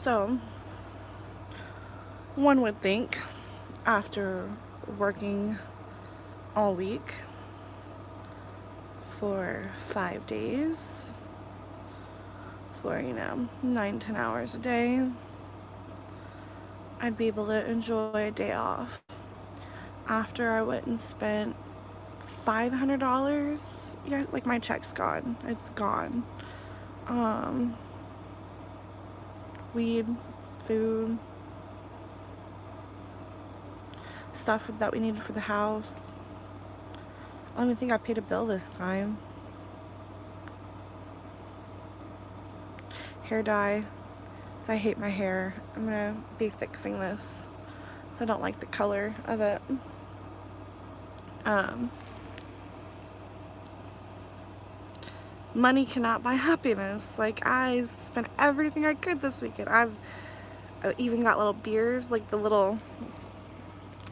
So, one would think after working all week for 5 days for, 9-10 hours a day, I'd be able to enjoy a day off. After I went and spent $500, yeah, like my check's gone. It's gone. Weed, food, stuff that we needed for the house. I don't even think I paid a bill this time. Hair dye. I hate my hair. I'm gonna be fixing this. So I don't like the color of it. Money cannot buy happiness. Like, I spent everything I could this weekend. I even got little beers, like the little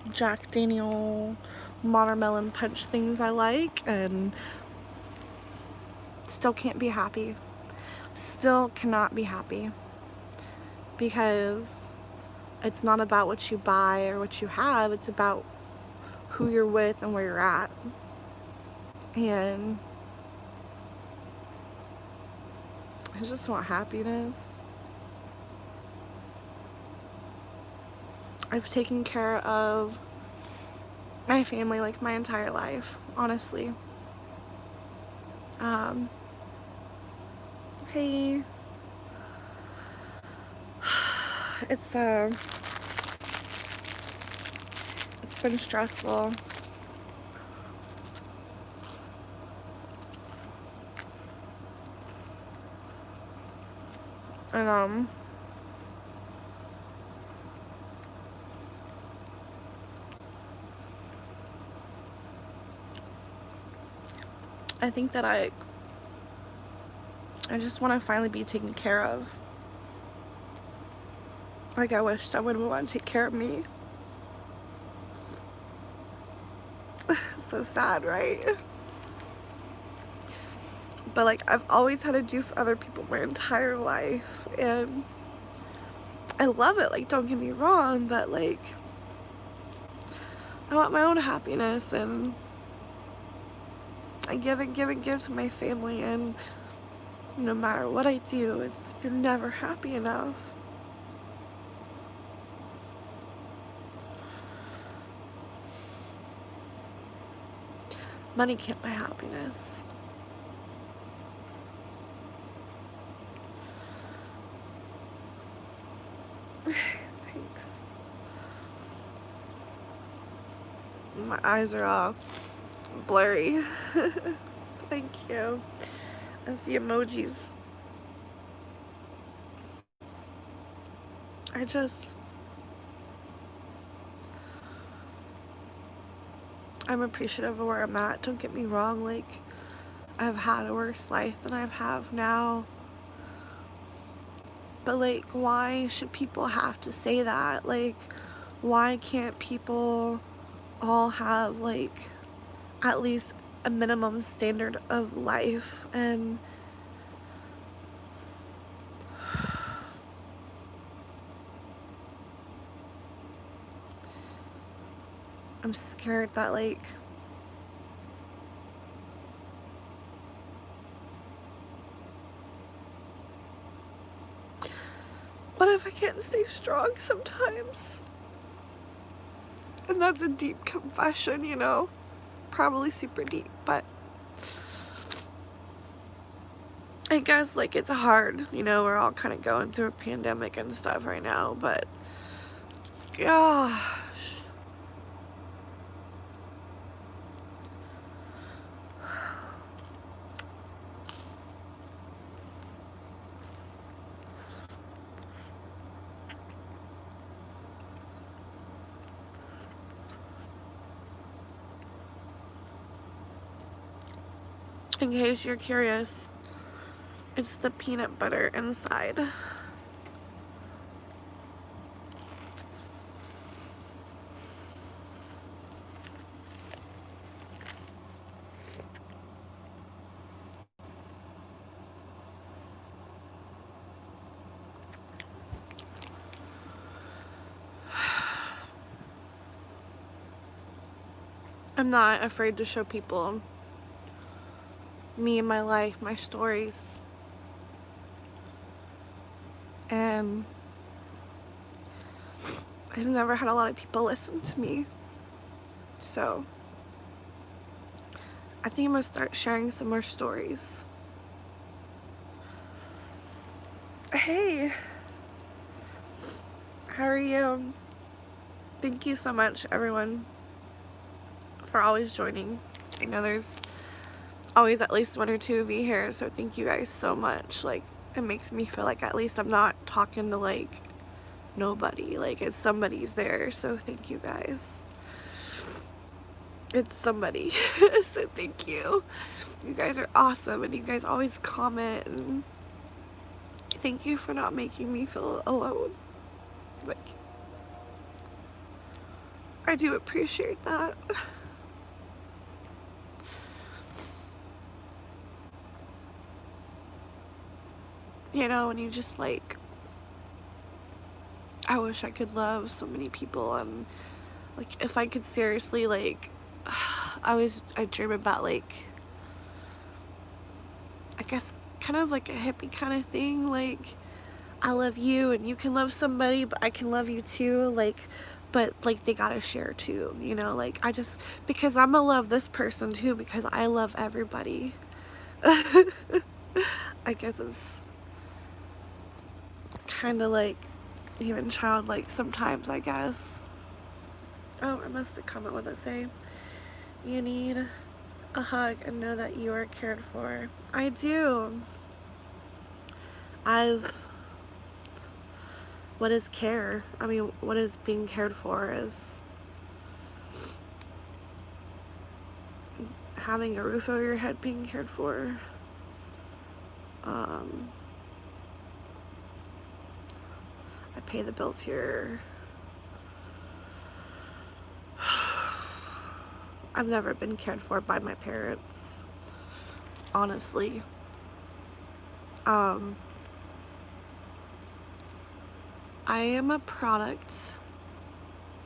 Jack Daniel watermelon punch things I like, and still can't be happy. Still cannot be happy. Because it's not about what you buy or what you have, it's about who you're with and where you're at. And I just want happiness. I've taken care of my family like my entire life, honestly. Hey, it's been stressful. And I think that I just want to finally be taken care of. Like, I wish someone would want to take care of me. So sad, right? But like, I've always had to do for other people my entire life, and I love it. Like, don't get me wrong, but like, I want my own happiness, and I give and give and give to my family, and no matter what I do, it's like you're never happy enough. Money can't buy happiness. Thanks. My eyes are all blurry. Thank you. That's the emojis. I'm appreciative of where I'm at. Don't get me wrong, like, I've had a worse life than I have now. But like, why should people have to say that? Like, why can't people all have like at least a minimum standard of life? And I'm scared that like what if I can't stay strong sometimes? And that's a deep confession, probably super deep, but I guess like it's hard, we're all kind of going through a pandemic and stuff right now, but gosh. In case you're curious, it's the peanut butter inside. I'm not afraid to show people me and my life, my stories. And I've never had a lot of people listen to me. So I think I'm gonna start sharing some more stories. Hey, how are you? Thank you so much, everyone, for always joining. I know there's always at least one or two of you here, so thank you guys so much. Like, it makes me feel like at least I'm not talking to like nobody, like it's somebody's there, so thank you guys. It's somebody. So thank you. You guys are awesome, and you guys always comment, and thank you for not making me feel alone. Like, I do appreciate that. You know, and you just like, I wish I could love so many people, and like if I could seriously like, I dream about like, I guess kind of like a hippie kind of thing, like I love you and you can love somebody, but I can love you too, like, but like they gotta share too, you know, like I just, because I'm gonna love this person too because I love everybody. I guess it's kind of like even childlike sometimes, I guess. Oh, I must have comment what it say. You need a hug and know that you are cared for. I do. What is care? I mean, what is being cared for is having a roof over your head, being cared for. I pay the bills here. I've never been cared for by my parents, honestly. I am a product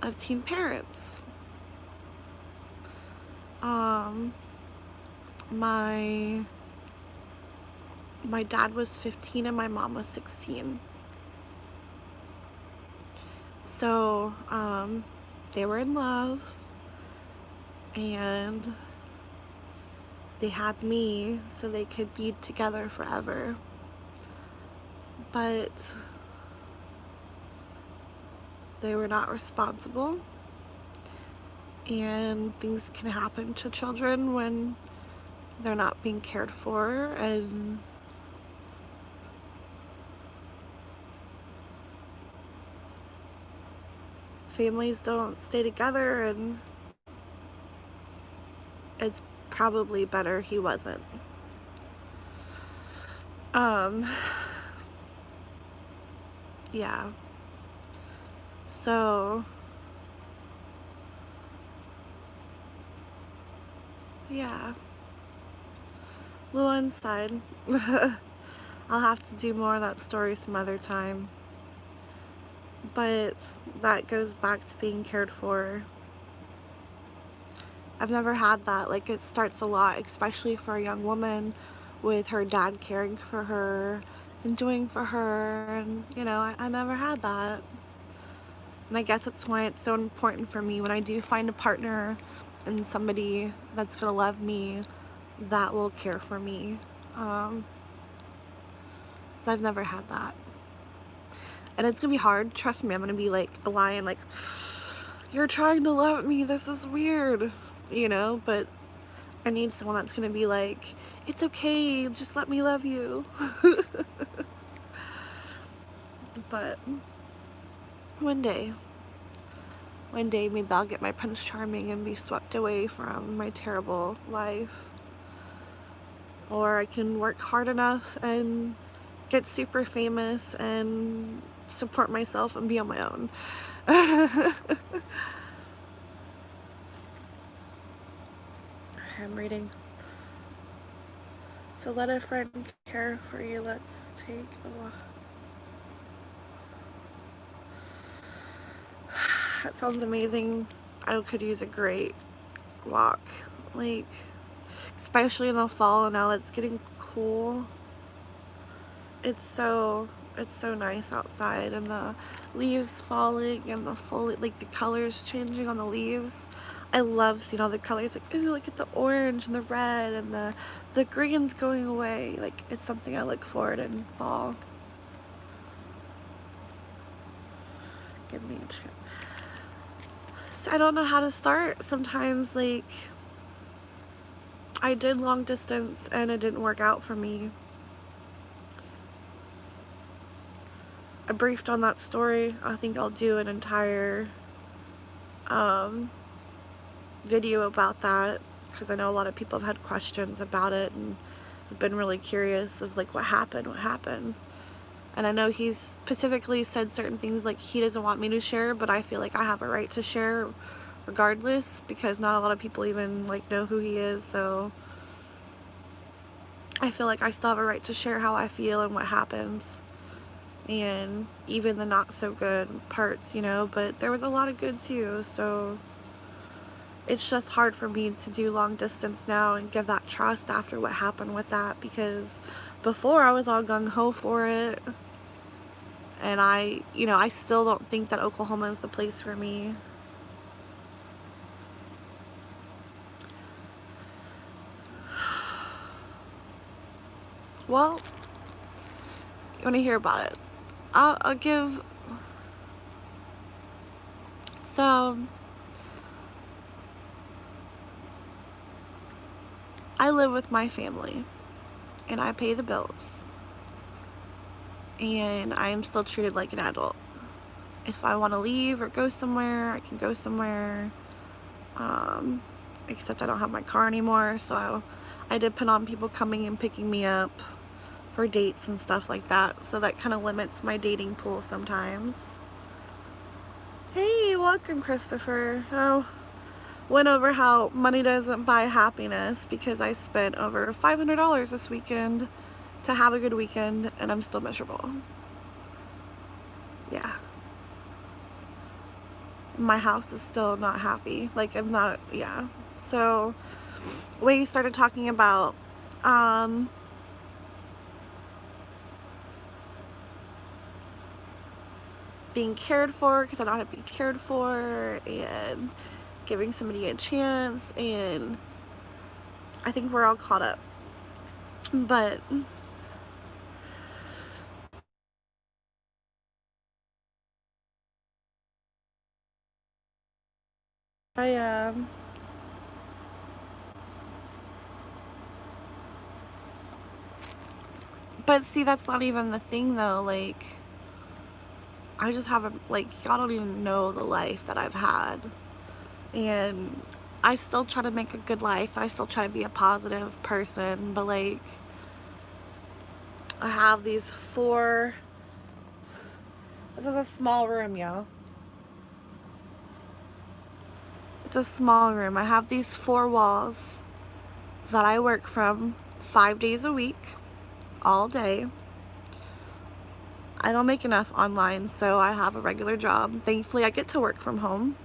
of teen parents. My dad was 15 and my mom was 16. So, they were in love and they had me so they could be together forever. But they were not responsible, and things can happen to children when they're not being cared for, and families don't stay together, and it's probably better he wasn't. Yeah. So, yeah. A little inside. I'll have to do more of that story some other time. But that goes back to being cared for. I've never had that. Like, it starts a lot, especially for a young woman, with her dad caring for her and doing for her, and you know, I never had that. And I guess that's why it's so important for me when I do find a partner and somebody that's gonna love me, that will care for me. 'Cause I've never had that. And it's gonna be hard, trust me. I'm gonna be like a lion, like, you're trying to love me, this is weird, you know, but I need someone that's gonna be like, it's okay, just let me love you. But one day maybe I'll get my Prince Charming and be swept away from my terrible life. Or I can work hard enough and get super famous and support myself and be on my own. I'm reading. So let a friend care for you. Let's take a walk. That sounds amazing. I could use a great walk, like, especially in the fall now it's getting cool. It's so nice outside, and the leaves falling and the foliage, like the colors changing on the leaves. I love seeing all the colors, like, ooh, look at the orange and the red and the green's going away. Like, it's something I look forward in fall. Give me a chance. So I don't know how to start sometimes. Like, I did long distance and it didn't work out for me. I briefed on that story. I think I'll do an entire video about that, because I know a lot of people have had questions about it and have been really curious of like what happened. And I know he's specifically said certain things like he doesn't want me to share, but I feel like I have a right to share regardless, because not a lot of people even like know who he is. So I feel like I still have a right to share how I feel and what happens, and even the not so good parts, you know, but there was a lot of good too. So it's just hard for me to do long distance now and give that trust after what happened with that, because before I was all gung-ho for it, and I still don't think that Oklahoma is the place for me. Well, you want to hear about it? I'll give. So, I live with my family, and I pay the bills, and I am still treated like an adult. If I want to leave or go somewhere, I can go somewhere. Except I don't have my car anymore, so I depend on people coming and picking me up for dates and stuff like that, so that kind of limits my dating pool sometimes. Hey, welcome, Christopher. Oh, went over how money doesn't buy happiness, because I spent over $500 this weekend to have a good weekend, and I'm still miserable. Yeah. My house is still not happy. Like, I'm not, yeah. So, we started talking about, being cared for, because I don't have to be cared for, and giving somebody a chance, and I think we're all caught up. But I but see, that's not even the thing though. Like, I just haven't, like, y'all don't even know the life that I've had, and I still try to make a good life. I still try to be a positive person, but like, I have these four. This is a small room, y'all. It's a small room. I have these four walls that I work from 5 days a week, all day. I don't make enough online, so I have a regular job. Thankfully, I get to work from home.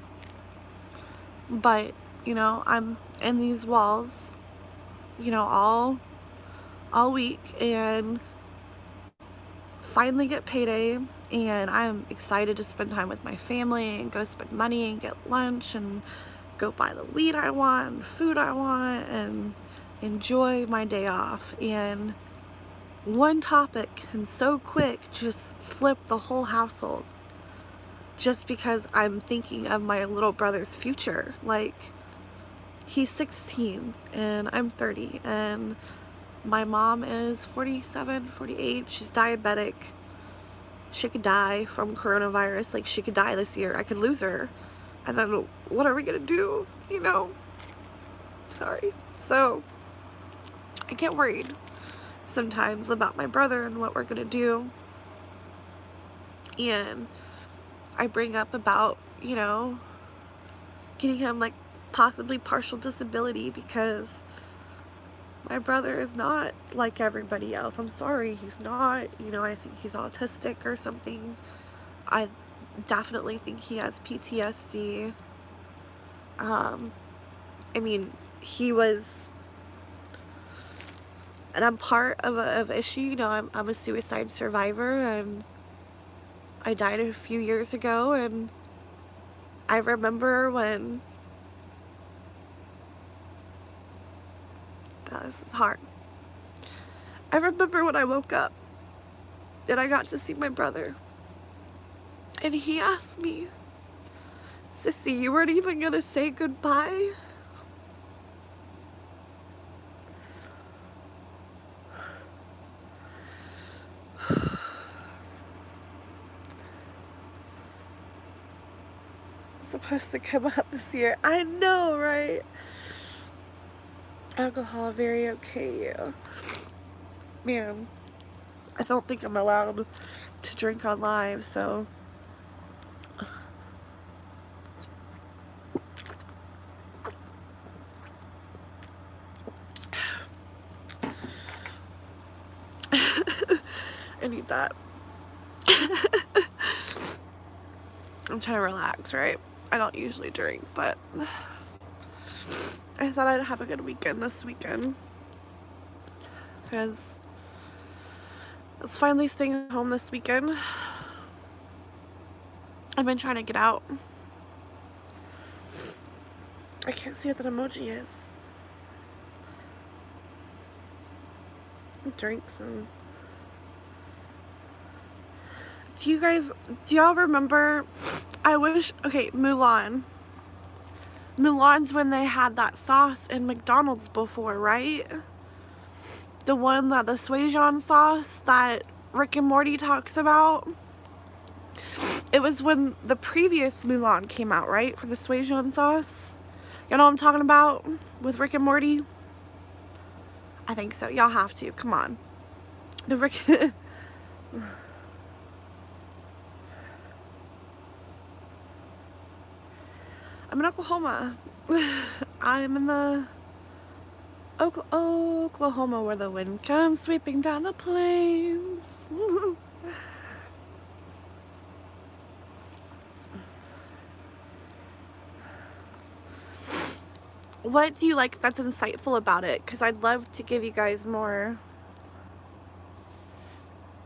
But, you know, I'm in these walls, you know, all week, and finally get payday, and I'm excited to spend time with my family and go spend money and get lunch and go buy the weed I want and food I want and enjoy my day off. And one topic can so quick just flip the whole household, just because I'm thinking of my little brother's future. Like, he's 16 and I'm 30, and my mom is 47, 48. She's diabetic. She could die from coronavirus. Like, she could die this year. I could lose her. And then what are we gonna do? You know? Sorry. So, I get worried sometimes about my brother and what we're gonna do. And I bring up about, you know, getting him like possibly partial disability, because my brother is not like everybody else. I'm sorry, he's not. You know, I think he's autistic or something. I definitely think he has PTSD. I mean, he was, and I'm part of a issue, you know, I'm a suicide survivor, and I died a few years ago, and I remember when, God, this is hard. I remember when I woke up and I got to see my brother, and he asked me, "Sissy, you weren't even gonna say goodbye?" Supposed to come out this year. I know, right? Alcohol, very okay, yeah. Man, I don't think I'm allowed to drink on live, so. I need that. I'm trying to relax, right? I don't usually drink, but I thought I'd have a good weekend this weekend, because I was finally staying home this weekend. I've been trying to get out. I can't see what that emoji is. Drinks and... Do y'all remember, I wish, okay, Mulan. Mulan's when they had that sauce in McDonald's before, right? The one that, the Szechuan sauce that Rick and Morty talks about. It was when the previous Mulan came out, right? For the Szechuan sauce. You know what I'm talking about? With Rick and Morty? I think so. Y'all have to. Come on. The Rick... I'm in Oklahoma. I'm in the Oklahoma where the wind comes sweeping down the plains. What do you like that's insightful about it? Because I'd love to give you guys more,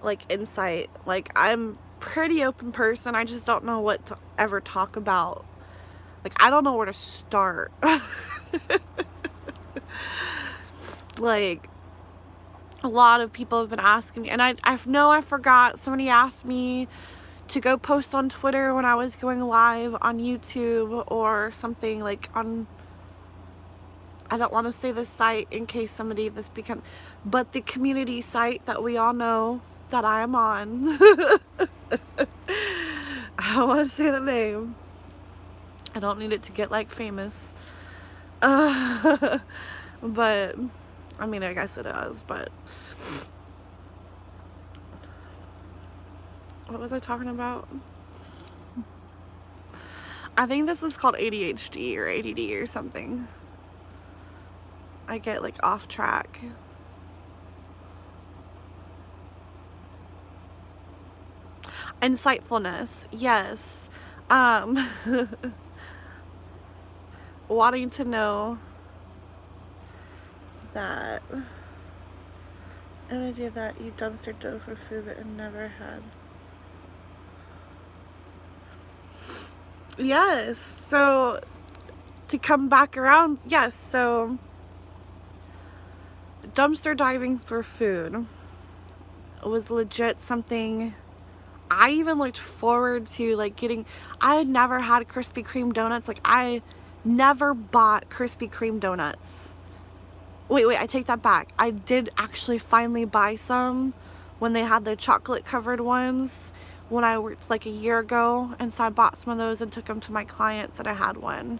like, insight. Like, I'm pretty open person. I just don't know what to ever talk about. Like, I don't know where to start. Like, a lot of people have been asking me, and I know I forgot. Somebody asked me to go post on Twitter when I was going live on YouTube or something, like on, I don't want to say this site in case somebody this become, but the community site that we all know that I am on. I don't want to say the name. I don't need it to get like famous. But I mean, I guess it does, but what was I talking about? I think this is called ADHD or ADD or something. I get like off track. Insightfulness, yes. Wanting to know that an idea that you dumpster dove for food that I never had. Yes, so to come back around, yes, so dumpster diving for food was legit something I even looked forward to, like, getting. I had never had Krispy Kreme donuts. Like, I never bought Krispy Kreme donuts. Wait, I take that back. I did actually finally buy some when they had the chocolate covered ones when I worked like a year ago, and so I bought some of those and took them to my clients, and I had one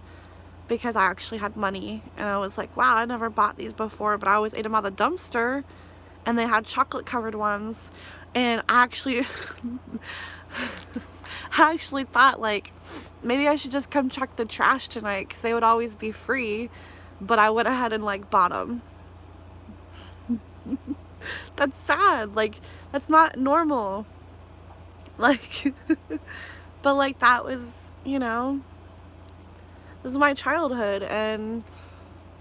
because I actually had money, and I was like, wow, I never bought these before, but I always ate them out of the dumpster, and they had chocolate covered ones, and I actually I actually thought, like, maybe I should just come check the trash tonight because they would always be free, but I went ahead and like bought them. That's sad. Like, that's not normal. Like, but like that was, you know, this is my childhood, and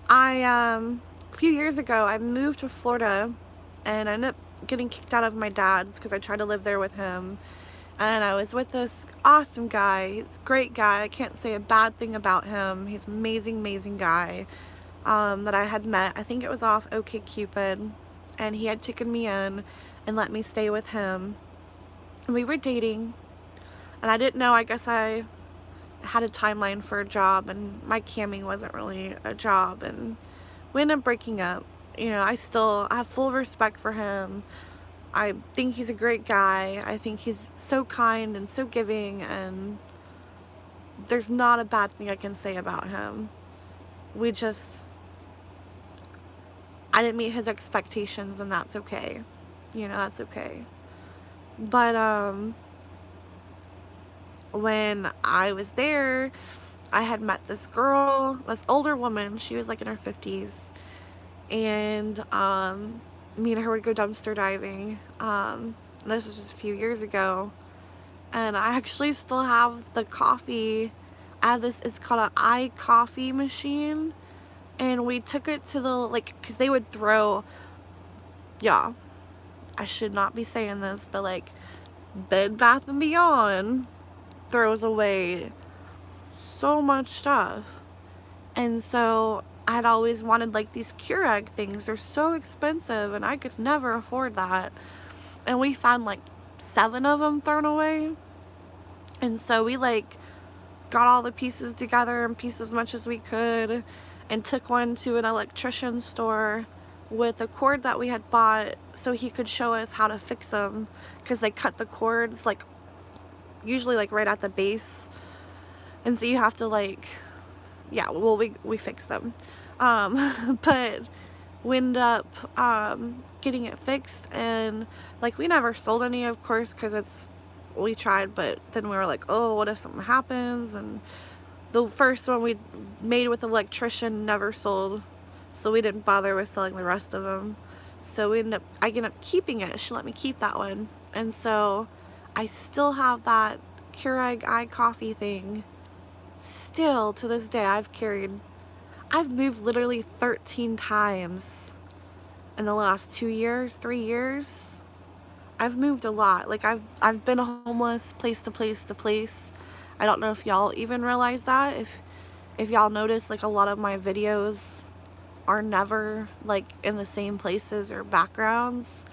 A few years ago, I moved to Florida and I ended up getting kicked out of my dad's because I tried to live there with him. And I was with this awesome guy. He's a great guy. I can't say a bad thing about him. He's an amazing, amazing guy that I had met. I think it was off OkCupid. And he had taken me in and let me stay with him. And we were dating. And I didn't know, I guess I had a timeline for a job, and my camming wasn't really a job, and we ended up breaking up. You know, I have full respect for him. I think he's a great guy. I think he's so kind and so giving, and there's not a bad thing I can say about him. I didn't meet his expectations, and that's okay. You know, that's okay. But when I was there, I had met this girl, this older woman. She was like in her 50s, and me and her would go dumpster diving. This was just a few years ago, and I actually still have the coffee. I have this, it's called an iCoffee machine, and we took it to the, like, because they would throw, yeah, I should not be saying this, but like Bed Bath & Beyond throws away so much stuff. And so I'd always wanted like these Keurig things. They're so expensive and I could never afford that. And we found like 7 of them thrown away. And so we like got all the pieces together and pieced as much as we could and took one to an electrician store with a cord that we had bought so he could show us how to fix them, because they cut the cords like usually like right at the base, and so you have to like, yeah, well we fixed them, but we ended up getting it fixed, and like we never sold any, of course, because we tried, but then we were like, oh, what if something happens? And the first one we made with the electrician never sold, so we didn't bother with selling the rest of them. So I ended up keeping it. She let me keep that one, and so I still have that Keurig iCoffee thing. Still to this day, I've moved literally 13 times in the last 2 years, 3 years. I've moved a lot. Like I've been homeless place to place to place. I don't know if y'all even realize that. If y'all notice, like a lot of my videos are never like in the same places or backgrounds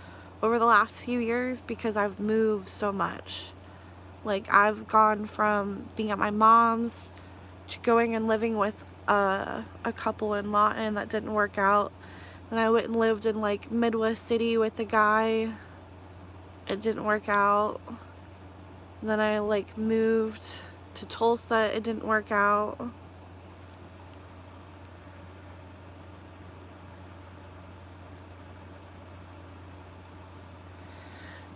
over the last few years, because I've moved so much. Like I've gone from being at my mom's to going and living with a couple in Lawton that didn't work out. Then I went and lived in like Midwest City with a guy. It didn't work out. Then I like moved to Tulsa. It didn't work out.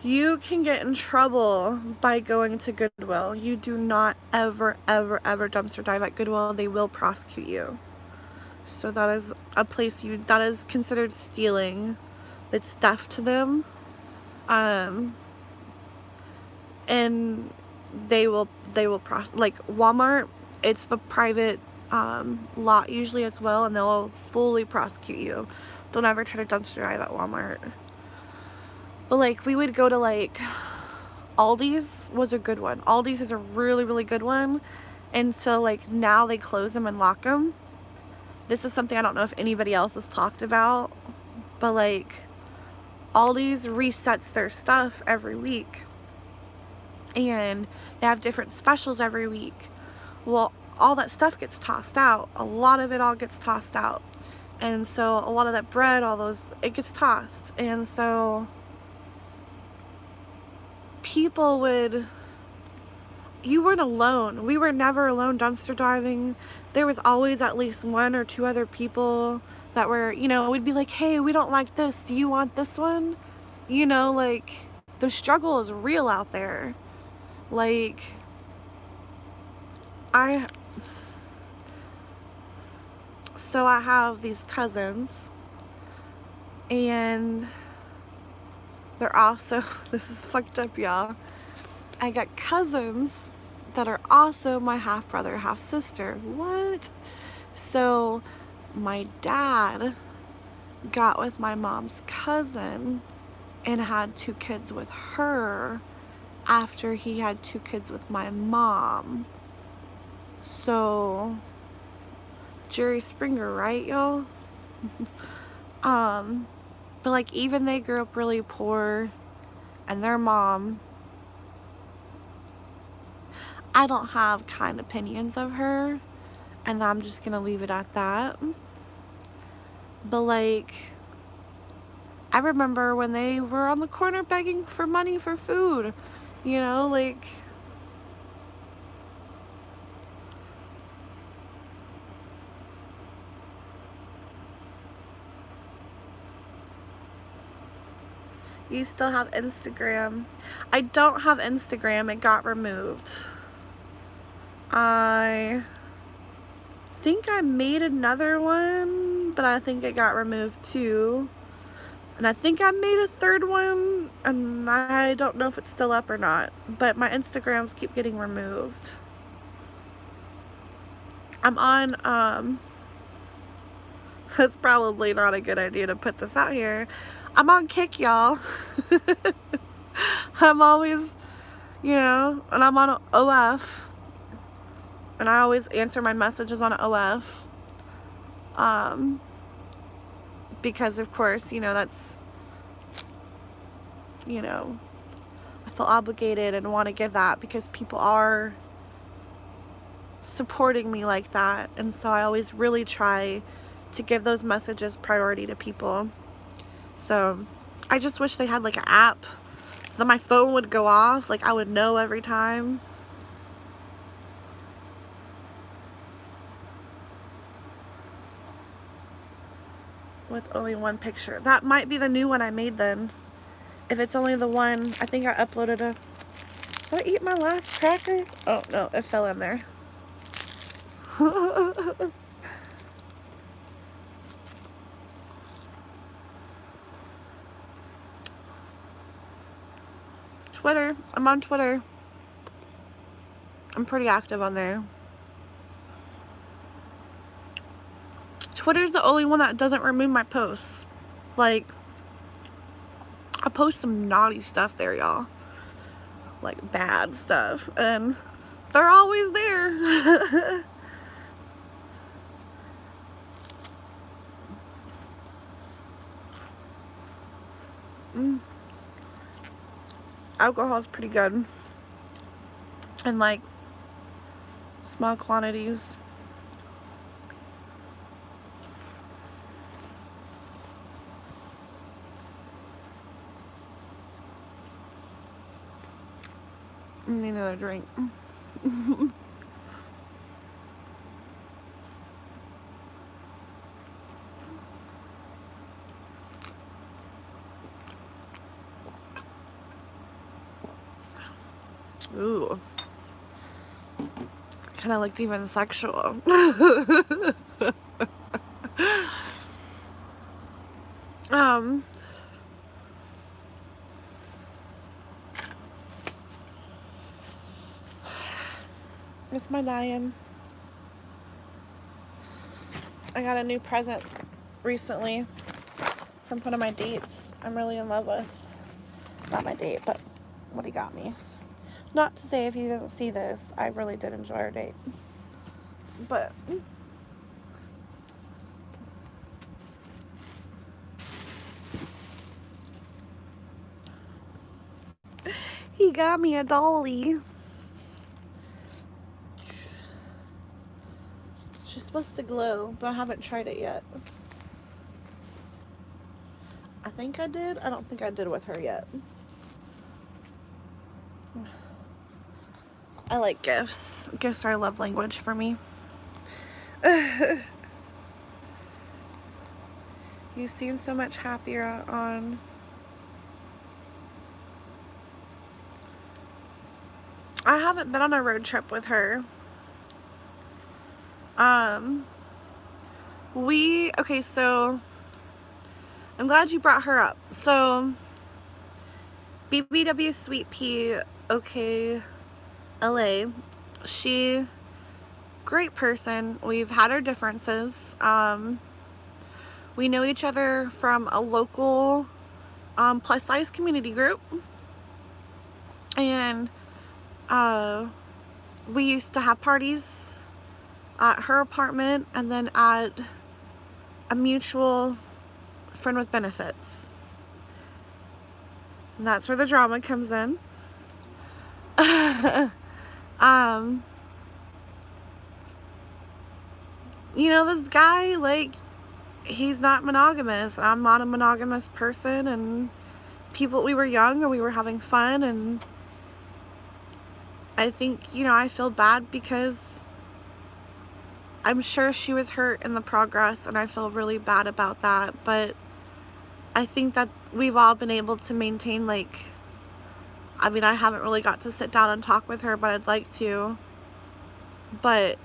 You can get in trouble by going to Goodwill. You do not ever, ever, ever dumpster dive at Goodwill. They will prosecute you. So that is a place that is considered stealing. It's theft to them. And they will like Walmart, it's a private lot usually as well, and they'll fully prosecute you. Don't ever try to dumpster dive at Walmart. But like we would go to like Aldi's was a good one. Aldi's is a really, really good one. And so like now they close them and lock them. This is something I don't know if anybody else has talked about, but like Aldi's resets their stuff every week, and they have different specials every week. Well, all that stuff gets tossed out. A lot of it all gets tossed out. And so a lot of that bread, it gets tossed. And so you weren't alone. We were never alone dumpster diving. There was always at least 1 or 2 other people that were, you know, we'd be like, hey, we don't like this. Do you want this one? You know, like, the struggle is real out there. Like, so I have these cousins, and they're also, this is fucked up, y'all. I got cousins that are also my half brother, half sister. What? So my dad got with my mom's cousin and had 2 kids with her after he had 2 kids with my mom. So, Jerry Springer, right, y'all? But like, even they grew up really poor, and their mom, I don't have kind opinions of her, and I'm just gonna leave it at that. But like, I remember when they were on the corner begging for money for food, you know, like, you still have Instagram. I don't have Instagram, it got removed. I think I made another one, but I think it got removed too. And I think I made a third one, and I don't know if it's still up or not, but my Instagrams keep getting removed. I'm on, it's probably not a good idea to put this out here. I'm on Kik, y'all. I'm always, you know, and I'm on OF. And I always answer my messages on OF. Because of course, you know, that's, you know, I feel obligated and want to give that because people are supporting me like that. And so I always really try to give those messages priority to people. So I just wish they had like an app so that my phone would go off, like I would know every time. With only one picture. That might be the new one I made then. If it's only the one, I think I uploaded a... Did I eat my last cracker? Oh no, it fell in there. Twitter. I'm on Twitter. I'm pretty active on there. Twitter's the only one that doesn't remove my posts. Like, I post some naughty stuff there, y'all. Like, bad stuff. And they're always there. Alcohol is pretty good. In, like, small quantities. Need another drink. Ooh. Kind of looked even sexual. It's my dying. I got a new present recently from one of my dates I'm really in love with. Not my date, but what he got me. Not to say if he doesn't see this, I really did enjoy our date. But he got me a dolly. She's supposed to glow, but I haven't tried it yet. I think I did. I don't think I did with her yet. I like gifts. Gifts are a love language for me. You seem so much happier on... I haven't been on a road trip with her. Okay, so I'm glad you brought her up. So BBW Sweet Pea, okay, LA, she great person. We've had our differences. We know each other from a local plus size community group, and we used to have parties at her apartment and then at a mutual friend with benefits. And that's where the drama comes in. You know, this guy, like, he's not monogamous, and I'm not a monogamous person, and we were young and we were having fun, and I think, you know, I feel bad because I'm sure she was hurt in the progress, and I feel really bad about that, but I think that we've all been able to maintain, like, I mean, I haven't really got to sit down and talk with her, but I'd like to, but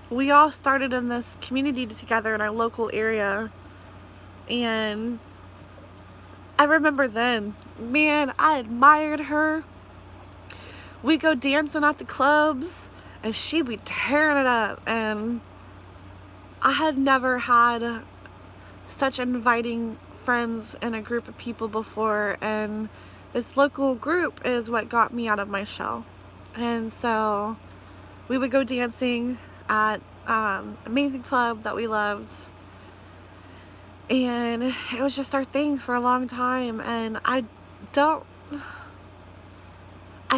we all started in this community together in our local area, and I remember then, man, I admired her. We'd go dancing at the clubs, and she'd be tearing it up, and I had never had such inviting friends in a group of people before, and this local group is what got me out of my shell. And so we would go dancing at amazing club that we loved, and it was just our thing for a long time. And I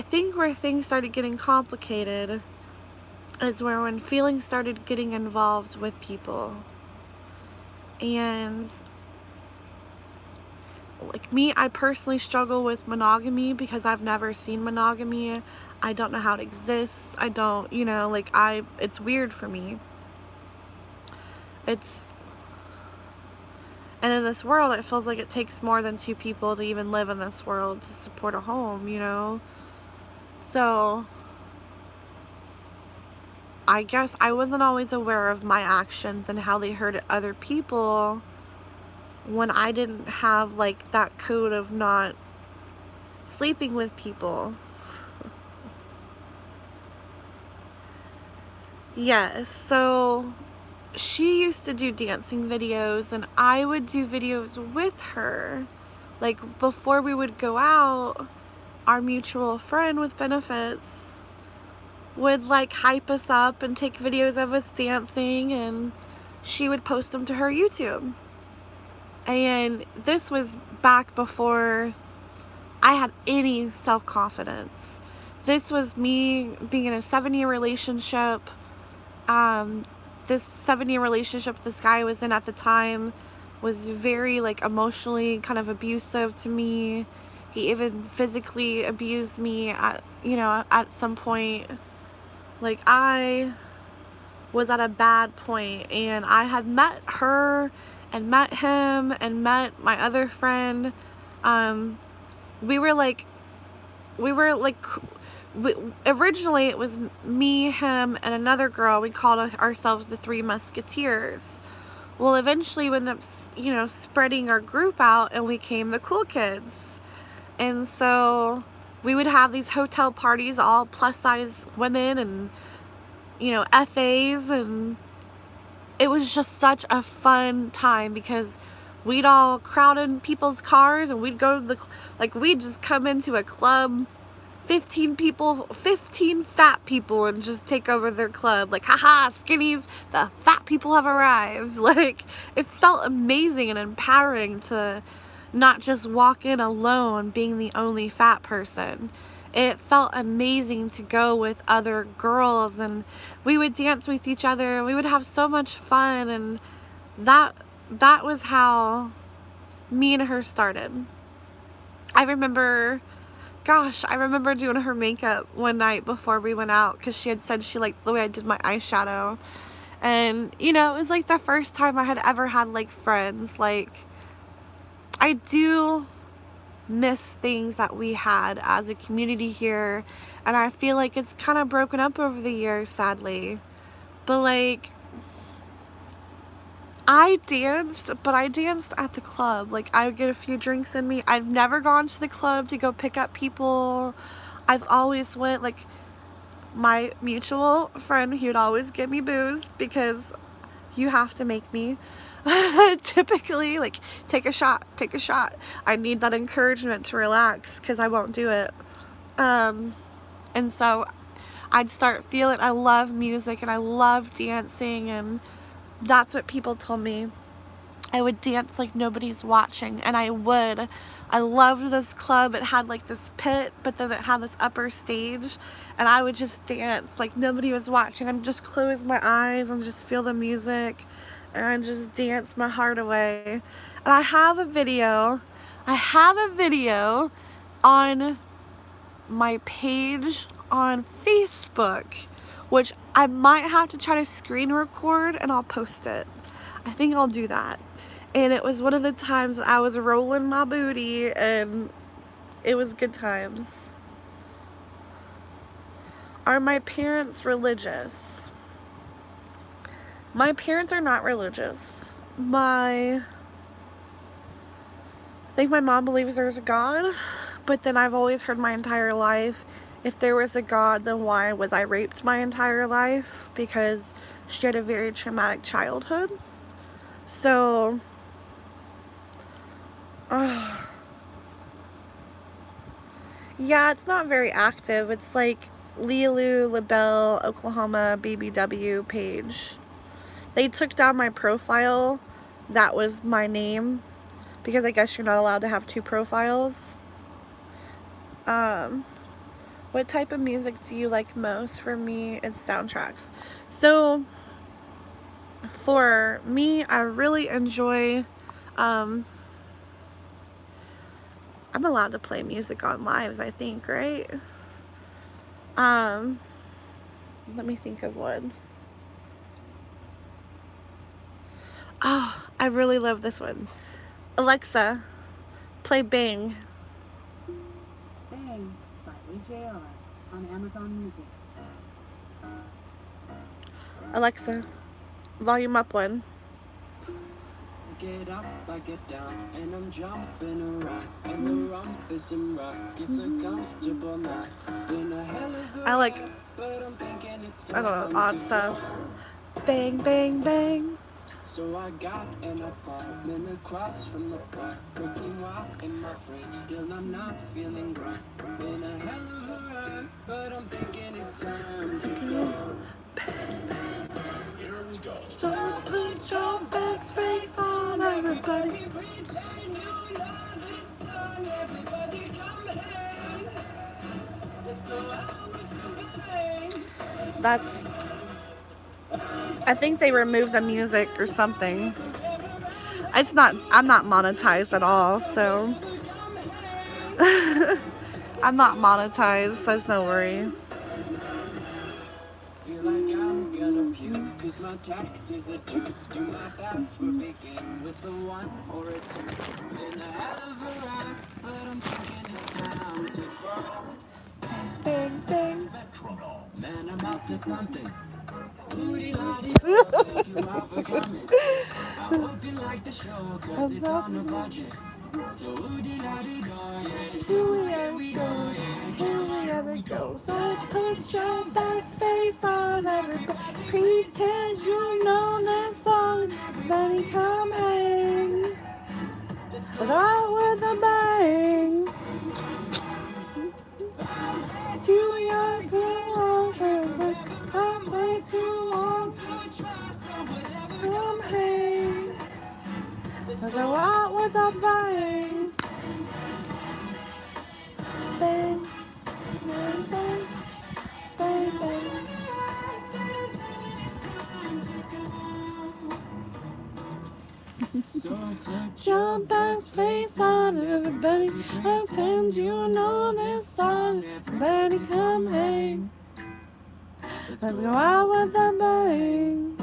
think where things started getting complicated is when feelings started getting involved with people. And like me, I personally struggle with monogamy because I've never seen monogamy. I don't know how it exists. I don't, you know, like it's weird for me. And in this world, it feels like it takes more than two people to even live in this world to support a home, you know? So I guess I wasn't always aware of my actions and how they hurt other people when I didn't have, like, that code of not sleeping with people. Yes, so she used to do dancing videos, and I would do videos with her. Like, before we would go out, our mutual friend with benefits would, like, hype us up and take videos of us dancing, and she would post them to her YouTube. And this was back before I had any self-confidence. This was me being in a 7-year relationship. This 7-year relationship this guy was in at the time was very, like, emotionally kind of abusive to me. He even physically abused me at, you know, at some point. Like, I was at a bad point, and I had met her and met him and met my other friend. Originally it was me, him, and another girl. We called ourselves the Three Musketeers. Well, eventually we ended up, you know, spreading our group out, and we became the Cool Kids. And so we would have these hotel parties, all plus-size women and, you know, FAs, and it was just such a fun time because we'd all crowd in people's cars, and we'd go to we'd just come into a club, 15 fat people, and just take over their club. Like, haha, skinnies, the fat people have arrived. Like, it felt amazing and empowering to not just walk in alone being the only fat person. It felt amazing to go with other girls, and we would dance with each other, and we would have so much fun, and that was how me and her started. I remember doing her makeup one night before we went out because she had said she liked the way I did my eyeshadow. And, you know, it was like the first time I had ever had, like, friends. Like, I do miss things that we had as a community here, and I feel like it's kind of broken up over the years, sadly. But, like, I danced at the club. Like, I would get a few drinks in me. I've never gone to the club to go pick up people. I've always went, like, my mutual friend, he would always give me booze because you have to make me typically like take a shot. I need that encouragement to relax because I won't do it. And so I'd start feeling, I love music and I love dancing, and that's what people told me. I would dance like nobody's watching, and I would. I loved this club. It had like this pit, but then it had this upper stage, and I would just dance like nobody was watching. I'd just close my eyes and just feel the music and just dance my heart away. And I have a video on my page on Facebook, which I might have to try to screen record and I'll post it. I think I'll do that. And it was one of the times I was rolling my booty and it was good times. Are my parents religious? My parents are not religious. I think my mom believes there's a God, but then I've always heard my entire life, if there was a God, then why was I raped my entire life? Because she had a very traumatic childhood. So, yeah, it's not very active. It's like Leeloo, LaBelle, Oklahoma, BBW page. They took down my profile. That was my name, because I guess you're not allowed to have two profiles. What type of music do you like most? For me, it's soundtracks. So, for me, I really enjoy, I'm allowed to play music on lives, I think, right? Let me think of one. Oh, I really love this one. Alexa, play Bang. Bang by AJR on Amazon Music. Alexa, volume up one. Get up, I get down, and I'm jumping around, and the rumpus and rock is so comfortable now. Been a hell of a I like, ride, but I'm thinking it's I don't know, time odd to stuff. go. Bang, bang, bang. So I got an apartment across from the park, working while in my frame, still I'm not feeling right. Been a hell of a ride, but I'm thinking it's time to go. Here we go. So put your best face on, everybody. Pretend you know this song, everybody come hang. Let's go out with the bang. That's, I think they removed the music or something. It's not, I'm not monetized at all, so. I'm not monetized, so it's no worry. Feel like I'm gonna puke, cause my taxes are due. Do my best, we'll begin with a 1 or a 2. Been a hell of a ride, but I'm thinking it's time to grow. Bang, bang. Man, I'm up to something. Thank you all for coming. I hope you like the show, cause it's on a budget. So oodie-la-dee-do, yeah. Here we go, here we go. So put your best face on, everybody. Pretend you know this song. Everybody come hang. But out with a bang. Too young, too long, I play too long. Come hang. Let's go out with a bang. Bang, bang, bang, bang, bang. So put Your best face on, everybody. Pretend you know this song. Everybody come hang. Let's go out with a bang.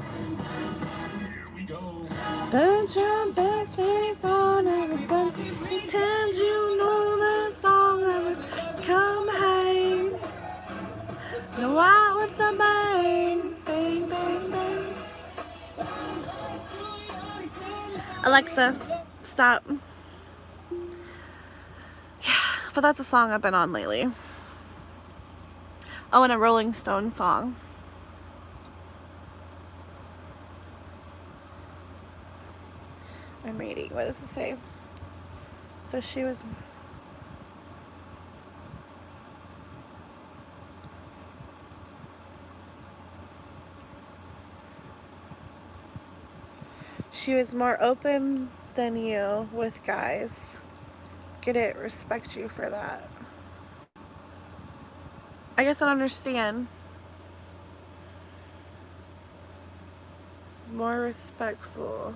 Put your best face on, everybody. Pretend you know this song. Everybody come hang. Let's go out with a bang. Bang, bang, bang. Alexa, stop. Yeah, but that's a song I've been on lately. Oh, and a Rolling Stone song. I'm reading. What does it say? So she was more open than you with guys. Get it? Respect you for that. I guess I don't understand. More respectful.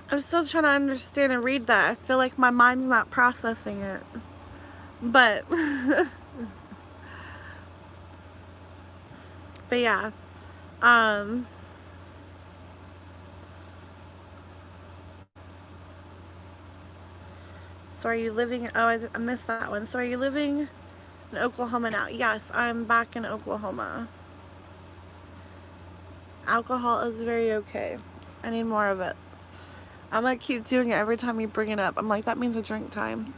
I'm still trying to understand and read that. I feel like my mind's not processing it. But, but yeah. So are you living, oh, I missed that one. So are you living in Oklahoma now? Yes, I'm back in Oklahoma. Alcohol is very okay. I need more of it. I'm gonna keep doing it every time you bring it up. I'm like, that means a drink time.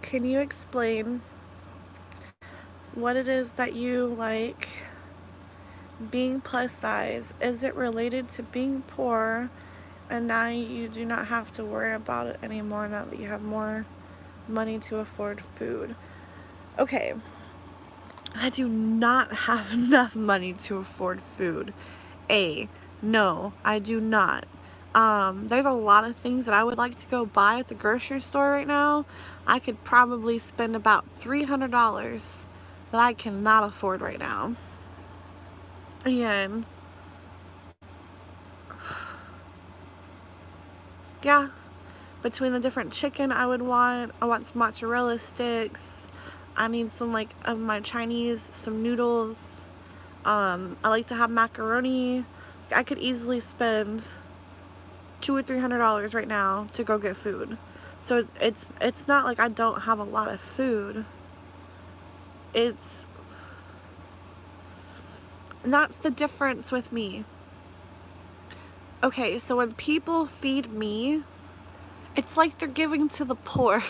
Can you explain what it is that you like being plus size? Is it related to being poor and now you do not have to worry about it anymore now that you have more money to afford food? Okay, I do not have enough money to afford food. No, I do not. There's a lot of things that I would like to go buy at the grocery store right now. I could probably spend about $300 that I cannot afford right now. And yeah, between the different chicken I want some mozzarella sticks. I need some like of my Chinese, some noodles. I like to have macaroni. I could easily spend $200 or $300 right now to go get food. So it's not like I don't have a lot of food. And that's the difference with me. Okay, so when people feed me, it's like they're giving to the poor.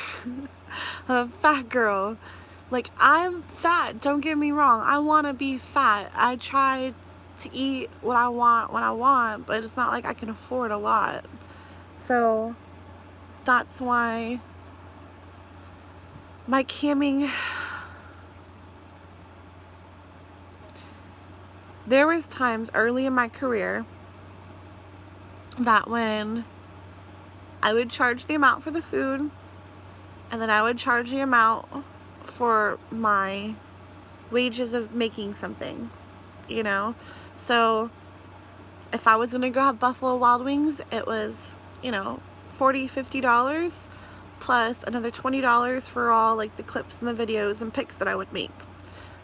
A fat girl. Like, I'm fat, don't get me wrong. I want to be fat. I try to eat what I want when I want, but it's not like I can afford a lot. So that's why my camming, there was times early in my career that when I would charge the amount for the food and then I would charge the amount for my wages of making something, you know? So if I was gonna go have Buffalo Wild Wings, it was, you know, $40, $50 plus another $20 for all like the clips and the videos and pics that I would make.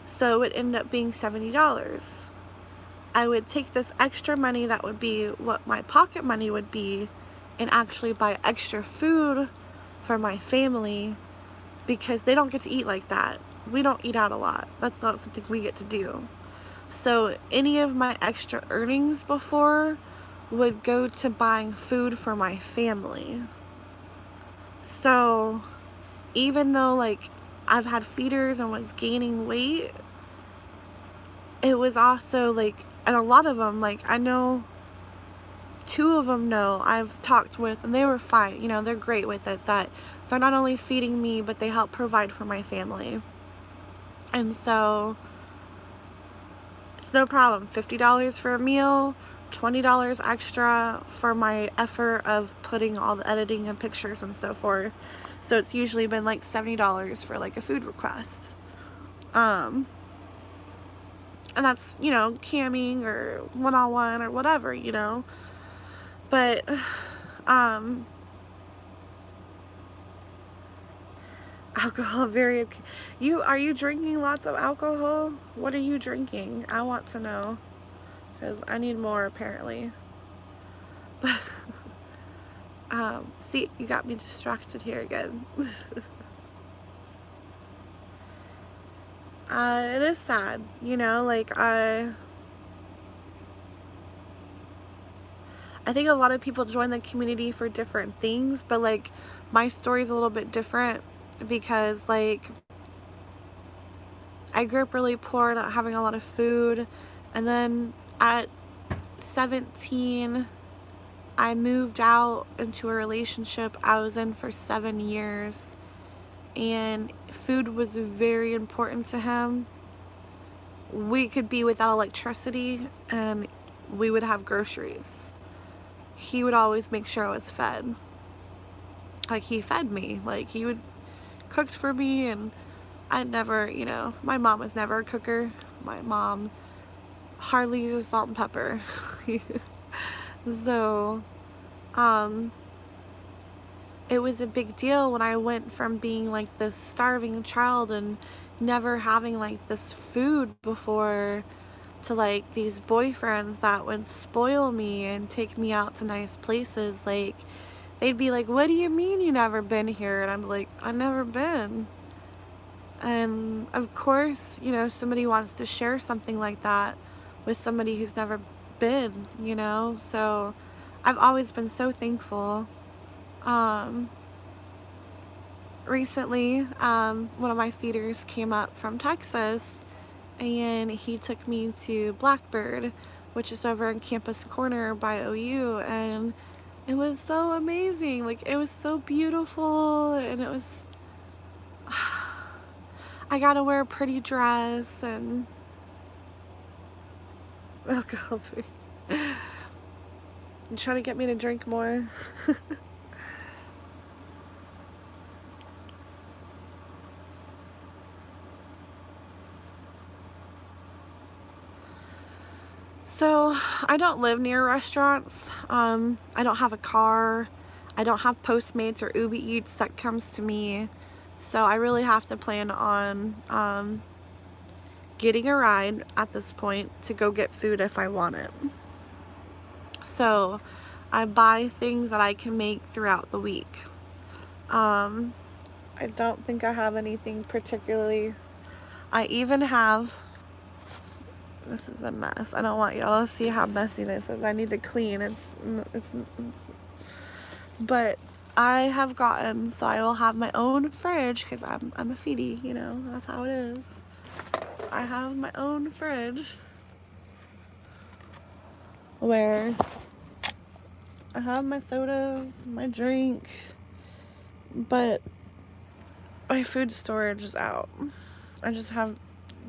So it ended up being $70. I would take this extra money that would be what my pocket money would be and actually buy extra food for my family because they don't get to eat like that. We don't eat out a lot. That's not something we get to do. So any of my extra earnings before would go to buying food for my family. So even though like I've had feeders and was gaining weight, it was also like, and a lot of them, like I know 2 of them know I've talked with and they were fine, you know, they're great with it, that they're not only feeding me but they help provide for my family. And so it's no problem. $50 for a meal, $20 extra for my effort of putting all the editing and pictures and so forth. So it's usually been like $70 for like a food request. And that's, you know, camming or one-on-one or whatever, you know. But alcohol, very okay. Are you drinking lots of alcohol? What are you drinking? I want to know, because I need more apparently. But see, you got me distracted here again. It is sad, you know, like I think a lot of people join the community for different things, but like my story is a little bit different because like I grew up really poor, not having a lot of food, and then at 17 I moved out into a relationship I was in for 7 years, and food was very important to him. We could be without electricity and we would have groceries. He would always make sure I was fed. Like, he fed me. Like, he would cook for me, and I'd never, you know, my mom was never a cooker. My mom hardly uses salt and pepper. So, it was a big deal when I went from being like this starving child and never having like this food before to like these boyfriends that would spoil me and take me out to nice places. Like, they'd be like, what do you mean you never been here? And I'm like, I've never been. And of course, you know, somebody wants to share something like that with somebody who's never been, you know? So I've always been so thankful. Recently, one of my feeders came up from Texas, and he took me to Blackbird, which is over in Campus Corner by OU, and it was so amazing. Like, it was so beautiful, and it was I got to wear a pretty dress, and alcohol free. You trying to get me to drink more? So, I don't live near restaurants. I don't have a car. I don't have Postmates or Uber Eats that comes to me. So I really have to plan on getting a ride at this point to go get food if I want it. So I buy things that I can make throughout the week. I don't think I have anything particularly. I even have, this is a mess. I don't want y'all to see how messy this is. I need to clean. It's but I have gotten, so I will have my own fridge because I'm a feedie, you know, that's how it is. I have my own fridge where I have my sodas, my drink, but my food storage is out. I just have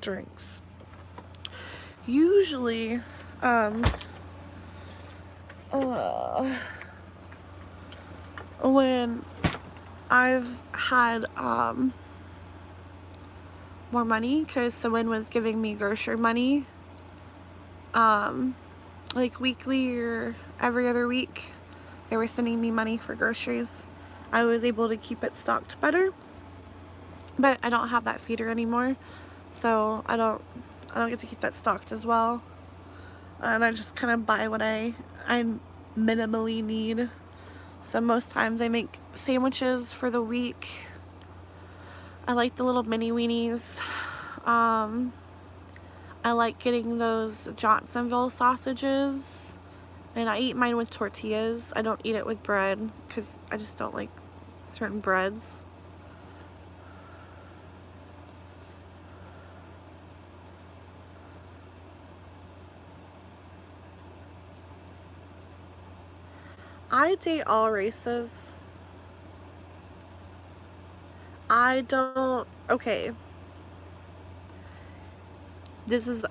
drinks. Usually, when I've had more money, because someone was giving me grocery money like weekly or every other week, they were sending me money for groceries. I was able to keep it stocked better, but I don't have that feeder anymore, so I don't get to keep that stocked as well, and I just kind of buy what I minimally need. So most times I make sandwiches for the week. I like the little mini weenies. I like getting those Johnsonville sausages, and I eat mine with tortillas. I don't eat it with bread because I just don't like certain breads. I date all races. I don't, okay. This is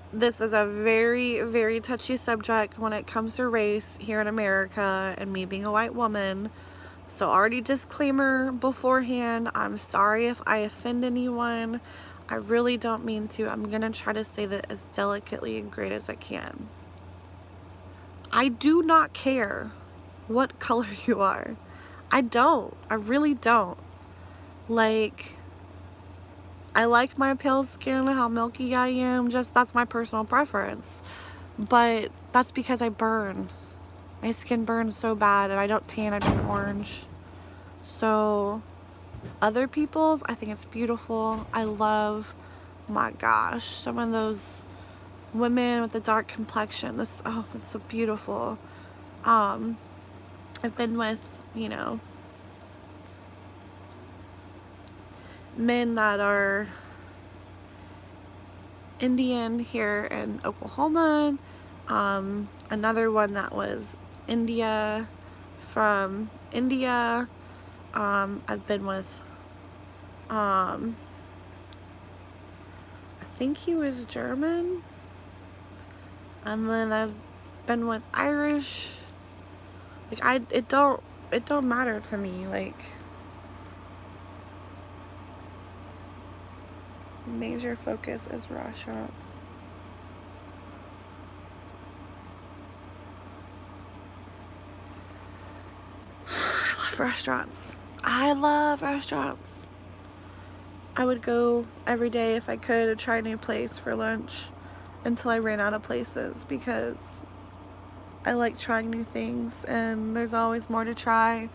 a very, very touchy subject when it comes to race here in America and me being a white woman. So already disclaimer beforehand, I'm sorry if I offend anyone. I really don't mean to. I'm gonna try to say that as delicately and great as I can. I do not care what color you are. I don't. I really don't. Like, I like my pale skin, how milky I am, just that's my personal preference. But that's because I burn. My skin burns so bad, and I don't tan, I turn orange. So, other people's, I think it's beautiful. I love, my gosh, some of those women with the dark complexion. This, oh, it's so beautiful. I've been with, you know, men that are Indian here in Oklahoma. Another one that was from India. I've been with, I think he was German. And then I've been with Irish. Like, it don't matter to me. Like, major focus is restaurants. I love restaurants. I love restaurants. I would go every day if I could to try a new place for lunch until I ran out of places, because I like trying new things and there's always more to try.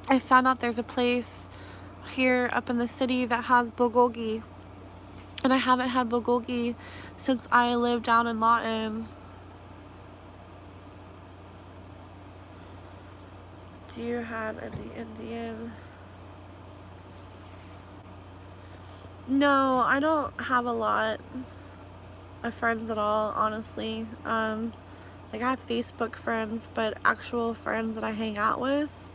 I found out there's a place here up in the city that has bulgogi, and I haven't had bulgogi since I lived down in Lawton. Do you have any Indian? No, I don't have a lot of friends at all, honestly. Like, I have Facebook friends, but actual friends that I hang out with,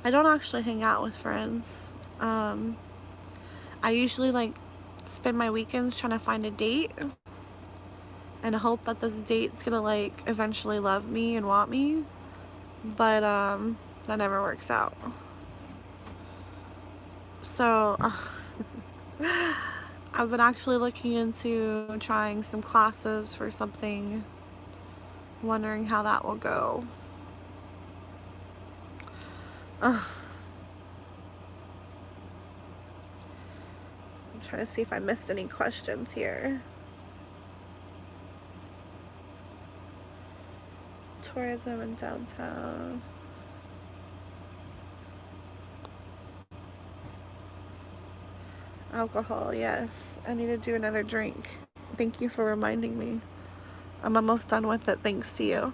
I don't actually hang out with friends. I usually, like, spend my weekends trying to find a date and hope that this date's gonna, like, eventually love me and want me, but that never works out. So I've been actually looking into trying some classes for something, wondering how that will go. I'm trying to see if I missed any questions here. Tourism in downtown. Alcohol, yes. I need to do another drink. Thank you for reminding me. I'm almost done with it, thanks to you.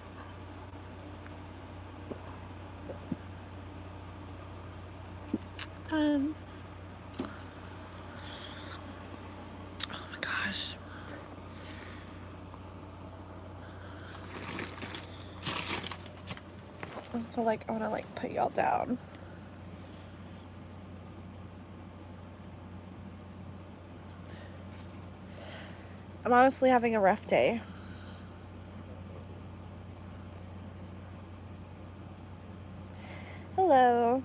Done. Oh my gosh. I feel like I want to, like, put y'all down. I'm honestly having a rough day. Hello.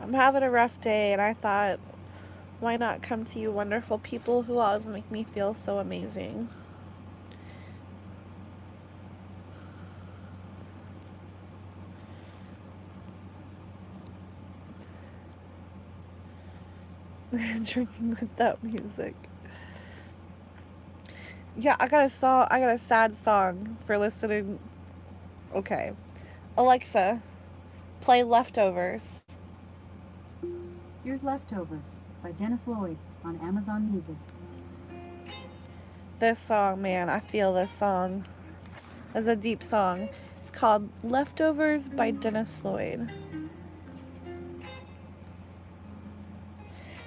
I'm having a rough day, and I thought, why not come to you wonderful people who always make me feel so amazing. Drinking without music. Yeah, I got a sad song for listening. Okay. Alexa, play Leftovers. Here's Leftovers by Dennis Lloyd on Amazon Music. This song, man, I feel this song. It's a deep song. It's called Leftovers by Dennis Lloyd.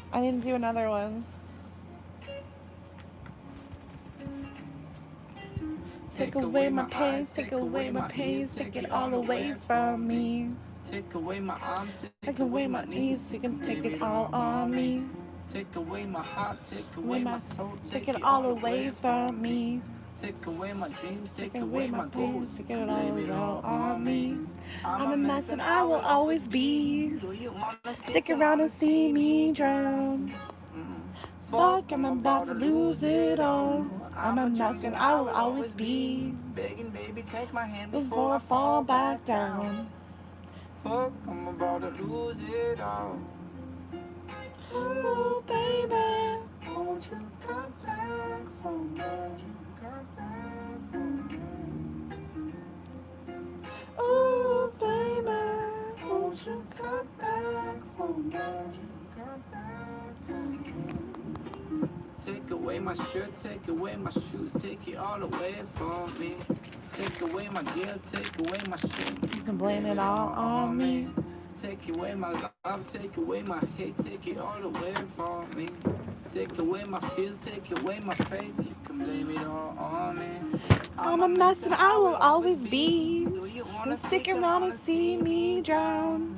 I need to do another one. Take away my pain, take away my pain, take it all away from me. Take away my arms, Take away my knees, you can take it all on me. Take away my heart, take away my soul, Take it all away from me. Take away my dreams, take Take away away my my goals, pains, take it all on me. I'm a mess and I will always be. Do you wanna Stick around and see me drown. Fuck, I'm about to lose it all. I'm a mess and I will always be. Begging, baby, take my hand Before I fall back down. Fuck, I'm about to lose it all. Ooh, baby. Won't you come back for me? Won't you come back for me? Ooh, baby. Won't you come back for me? Won't you come back for me? Take away my shirt, take away my shoes, take it all away from me. Take away my guilt, take away my shame. You can blame it all on me. Take away my love, take away my hate, take it all away from me. Take away my fears, take away my faith, you can blame it all on me. I'm a mess and I will always be. Wanna stick around and see me drown.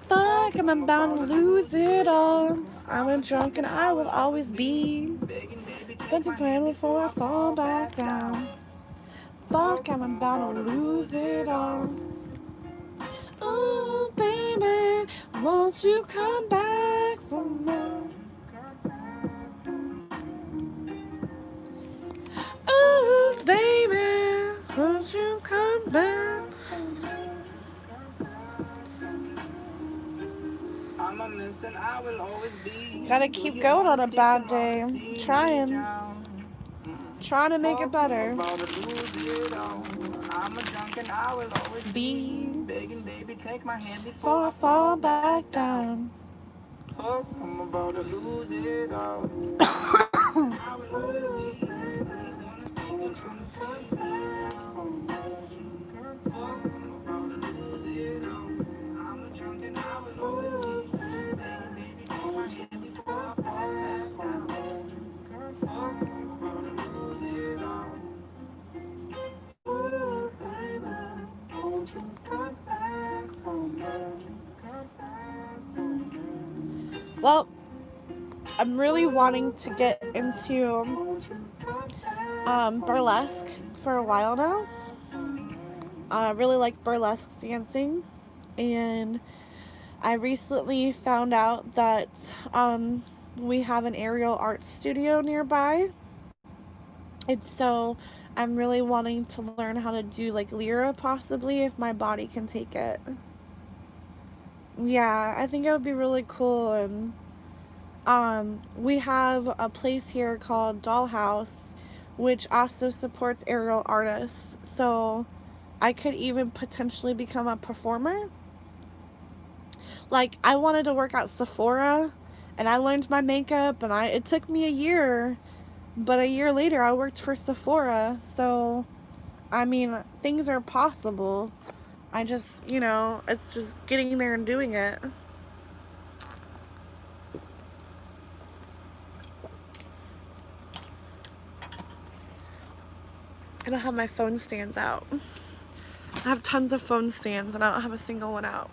Fuck, I'm bound to lose it all. I'm a drunk and I will always be. Spent a plan before I fall back down. Fuck, I'm bound to lose it all. Ooh, baby, won't you come back for more? Ooh, baby, won't you come back? I'm a mess and I will always be. Gotta keep going on a bad day. Trying to make it better. I'm a drunk and I will always Be begging, baby, take my hand before I fall back down. Fuck, I'm about to lose it all. I will always be. Wanna stay good, tryna stay back from Fuck, I'm about to lose it all. I'm a drunk and I will always be. Begging, baby, take my hand before I fall back down. Fuck, I'm about to lose it all. Ooh, baby, won't you come back for me? Won't you come back for me? Well, I'm really wanting to get into burlesque for a while now. I really like burlesque dancing, and I recently found out that we have an aerial art studio nearby, and so I'm really wanting to learn how to do like lyra, possibly, if my body can take it. Yeah, I think it would be really cool. And we have a place here called Dollhouse, which also supports aerial artists, so I could even potentially become a performer. Like, I wanted to work at Sephora, and I learned my makeup, and it took me a year, but a year later I worked for Sephora. So I mean, things are possible. I just, it's just getting there and doing it. I don't have my phone stands out. I have tons of phone stands and I don't have a single one out.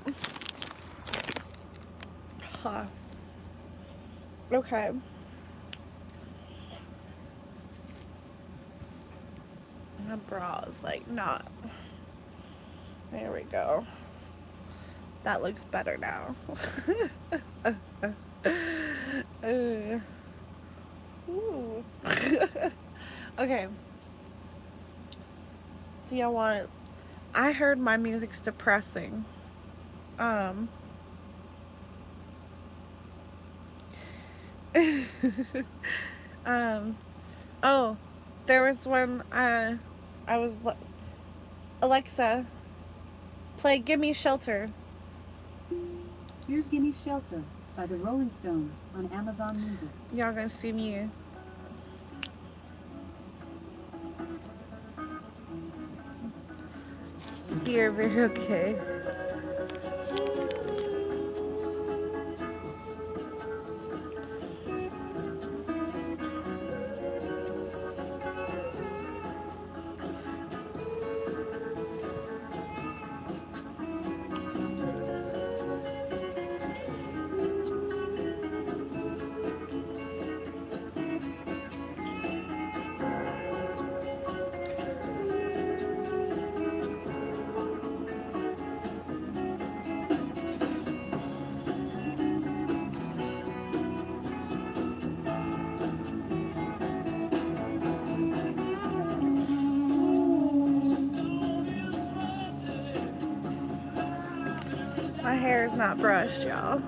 Huh. Okay. My bra is like not. There we go. That looks better now. Ooh. Okay. Do y'all want? I heard my music's depressing. Oh, there was one. Alexa, play "Gimme Shelter." Here's Gimme Shelter by the Rolling Stones on Amazon Music. Y'all gonna see me. You're very okay. My hair is not brushed, y'all.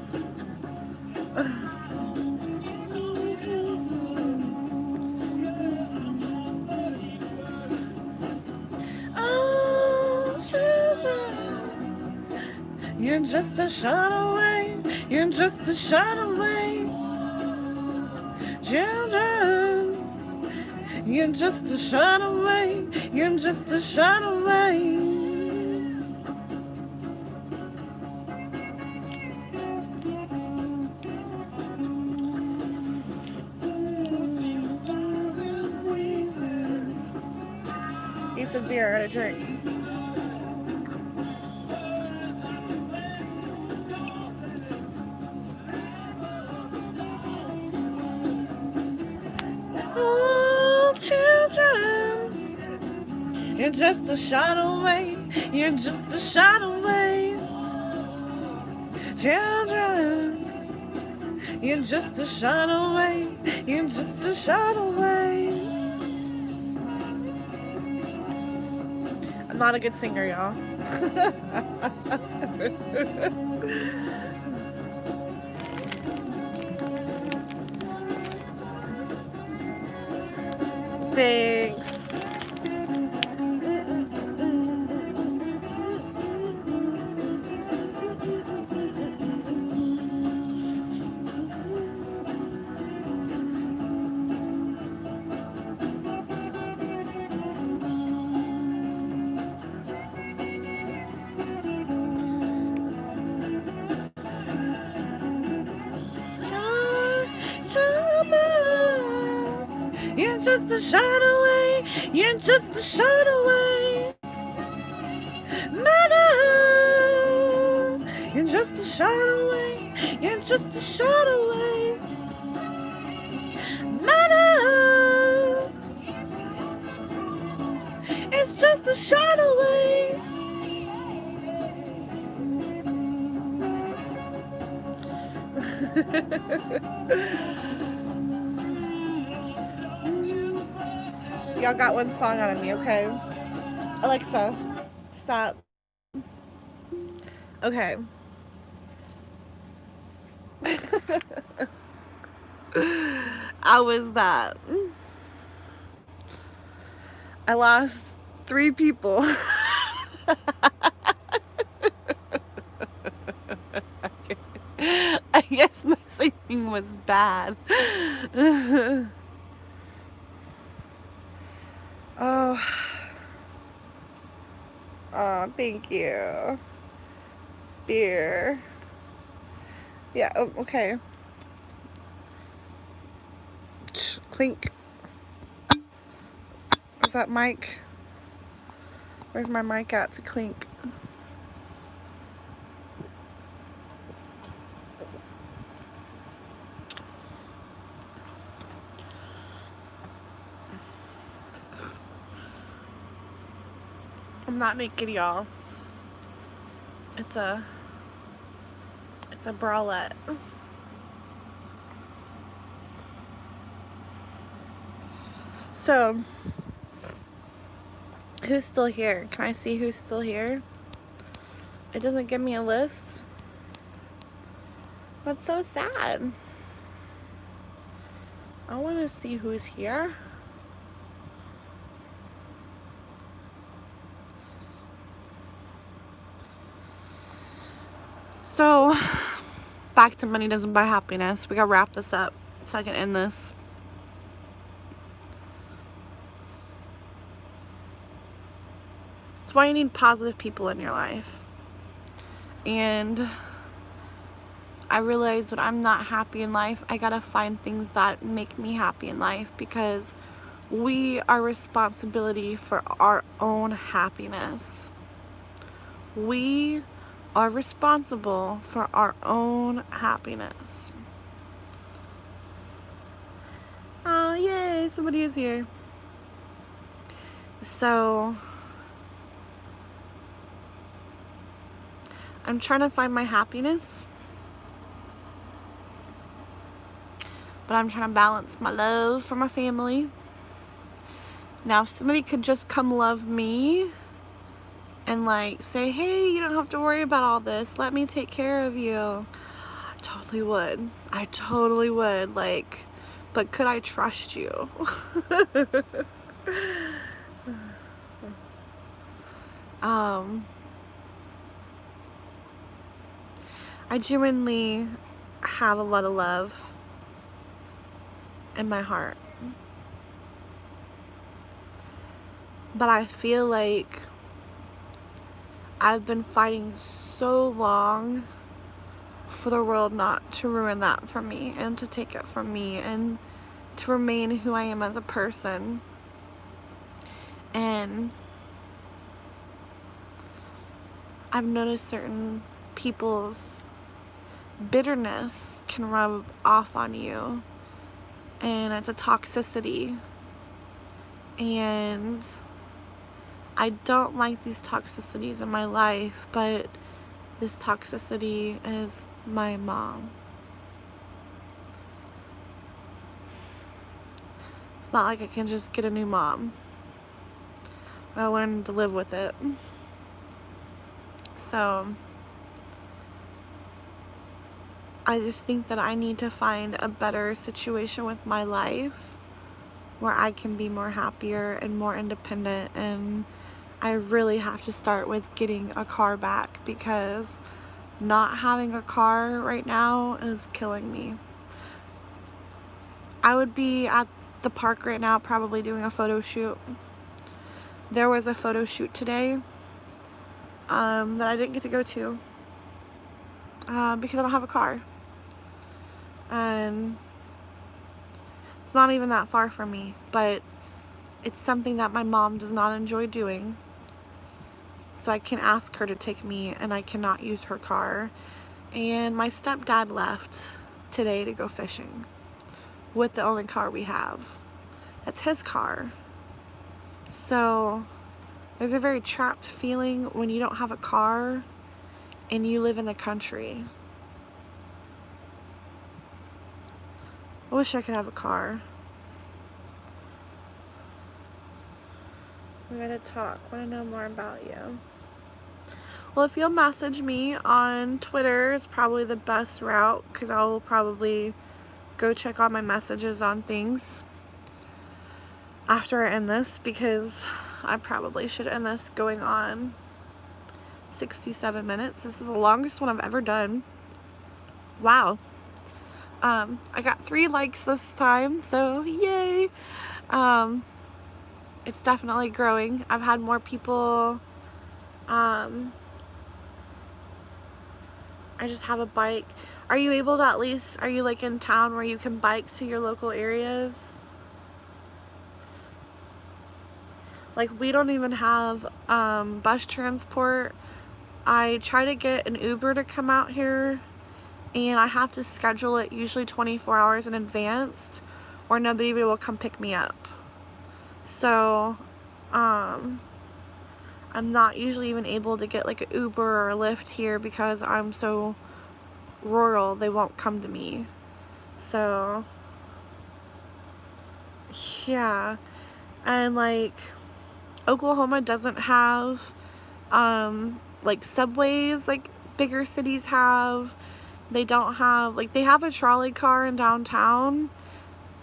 Oh, children, you're just a shot away. You're just a shot away. Children, you're just a shot away. You're just a shot away. He said beer, I got a drink. Oh, children, you're just a shot away. You're just a shot away. Children, you're just a shot away. You're just a shot away. I'm not a good singer, y'all. Thanks. You're just a shot away. You're just a shot away. Matter. You're just a shot away. You're just a shot away. Matter. It's just a shot away. Y'all got one song out of me, okay? Alexa, stop. Okay. How was that? I lost 3 people. I guess my singing was bad. Oh, thank you. Beer. Yeah, oh, okay. Clink. Is that mic? Where's my mic at to clink? I'm not naked, y'all. It's a bralette. So, who's still here? Can I see who's still here? It doesn't give me a list. That's so sad. I want to see who's here. So, back to money doesn't buy happiness. We gotta wrap this up so I can end this. That's why you need positive people in your life. And I realize when I'm not happy in life, I gotta find things that make me happy in life, because we are responsibility for our own happiness. We are responsible for our own happiness. Oh, yay, somebody is here. So, I'm trying to find my happiness, but I'm trying to balance my love for my family. Now, if somebody could just come love me, and like say, hey, you don't have to worry about all this, let me take care of you, I totally would. I totally would. Like, but could I trust you? I genuinely have a lot of love in my heart, but I feel like I've been fighting so long for the world not to ruin that from me and to take it from me and to remain who I am as a person. And I've noticed certain people's bitterness can rub off on you, and it's a toxicity, and I don't like these toxicities in my life, but this toxicity is my mom. It's not like I can just get a new mom. I learned to live with it. So I just think that I need to find a better situation with my life where I can be more happier and more independent, and I really have to start with getting a car back, because not having a car right now is killing me. I would be at the park right now probably doing a photo shoot. There was a photo shoot today that I didn't get to go to because I don't have a car, and it's not even that far from me, but it's something that my mom does not enjoy doing, so I can ask her to take me, and I cannot use her car. And my stepdad left today to go fishing with the only car we have. That's his car. So there's a very trapped feeling when you don't have a car and you live in the country. I wish I could have a car. We're gonna talk. Want to know more about you. Well, if you'll message me on Twitter is probably the best route, because I will probably go check all my messages on things after I end this, because I probably should end this going on 67 minutes. This is the longest one I've ever done. Wow. I got 3 likes this time, so yay. It's definitely growing. I've had more people. I just have a bike. Are you able to are you like in town where you can bike to your local areas? Like, we don't even have bus transport. I try to get an Uber to come out here, and I have to schedule it usually 24 hours in advance, or nobody will come pick me up. So I'm not usually even able to get like an Uber or a Lyft here, because I'm so rural, they won't come to me. So yeah. And like, Oklahoma doesn't have like subways like bigger cities have. They don't have, like, they have a trolley car in downtown,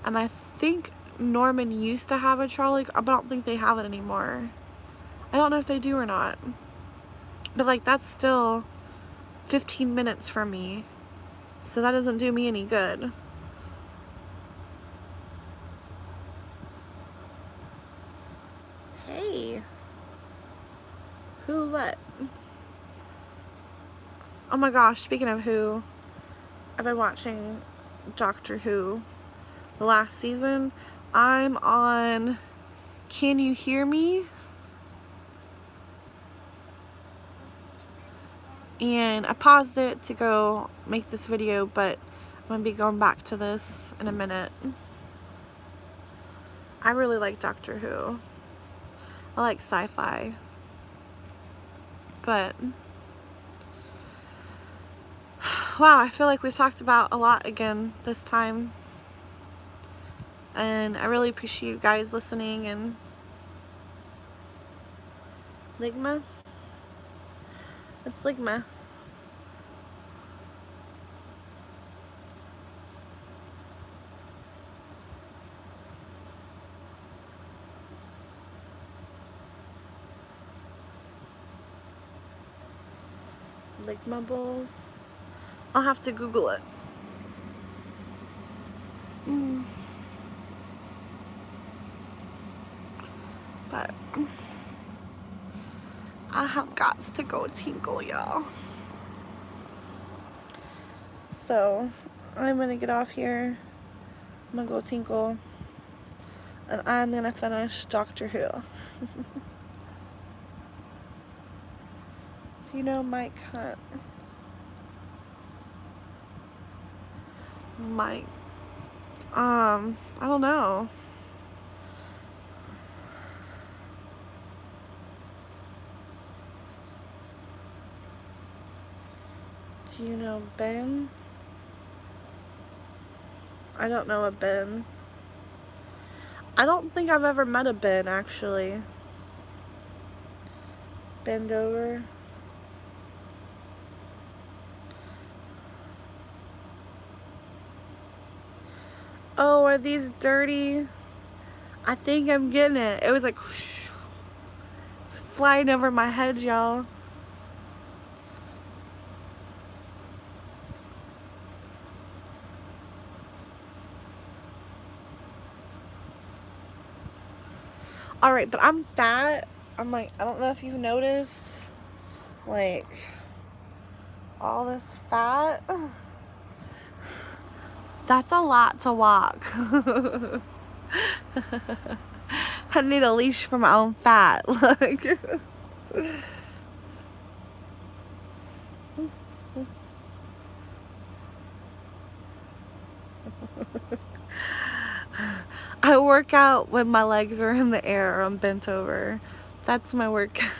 and I think Norman used to have a trolley, but I don't think they have it anymore. I don't know if they do or not, but like, that's still 15 minutes from me, so that doesn't do me any good. Hey, who, what? Oh my gosh, speaking of who, I've been watching Doctor Who, the last season. I'm on Can You Hear Me? And I paused it to go make this video, but I'm going to be going back to this in a minute. I really like Doctor Who. I like sci-fi. But wow, I feel like we've talked about a lot again this time. And I really appreciate you guys listening. And Ligma? It's like meh. Ligma bowls. I'll have to Google it. But I have got to go tinkle, y'all. So I'm gonna get off here. I'm gonna go tinkle. And I'm gonna finish Doctor Who. So you know Mike Hunt. Mike. I don't know. Do you know Ben? I don't know a Ben. I don't think I've ever met a Ben, actually. Bend over. Oh, are these dirty? I think I'm getting it. It was like whoosh. It's flying over my head, y'all. Alright, but I'm fat. I'm like, I don't know if you've noticed, like, all this fat. That's a lot to walk. I need a leash for my own fat. Like, I work out when my legs are in the air or I'm bent over. That's my workout.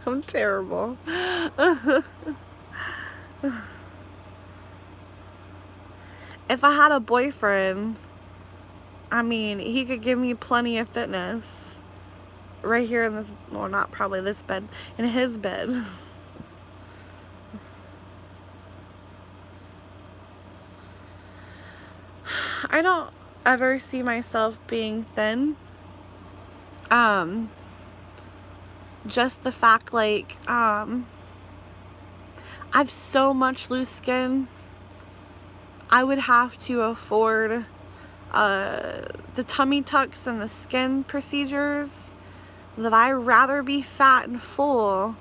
I'm terrible. If I had a boyfriend, I mean, he could give me plenty of fitness. Right here in this, well, not probably this bed, in his bed. I don't ever see myself being thin. Just the fact, like, I have so much loose skin. I would have to afford the tummy tucks and the skin procedures, that I'd rather be fat and full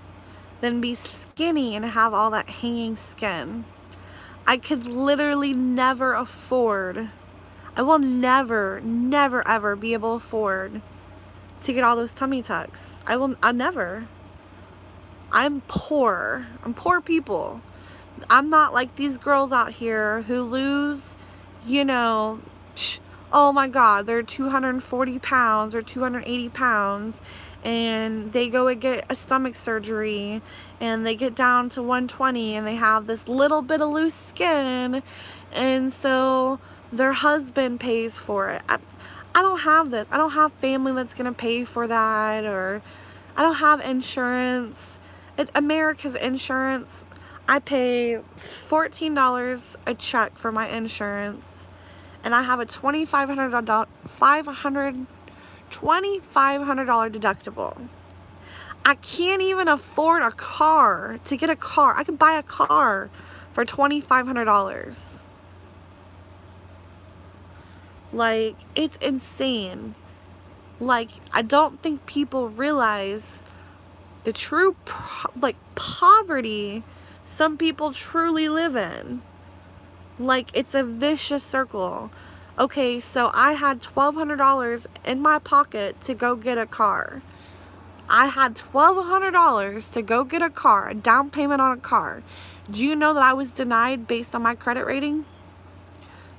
than be skinny and have all that hanging skin. I could literally never afford, I will never ever be able to afford to get all those tummy tucks. I'll never. I'm poor. I'm poor people. I'm not like these girls out here who lose, you know, oh my God, they're 240 pounds or 280 pounds and they go and get a stomach surgery and they get down to 120 and they have this little bit of loose skin and so their husband pays for it. I don't have this. I don't have family that's gonna pay for that, or I don't have insurance. America's insurance, I pay $14 a check for my insurance, and I have a $2,500 deductible. I can't even afford a car, to get a car. I could buy a car for $2,500. Like, it's insane. Like, I don't think people realize the true poverty some people truly live in. Like, it's a vicious circle. Okay, so I had $1,200 in my pocket to go get a car. I had $1,200 to go get a car, a down payment on a car. Do you know that I was denied based on my credit rating?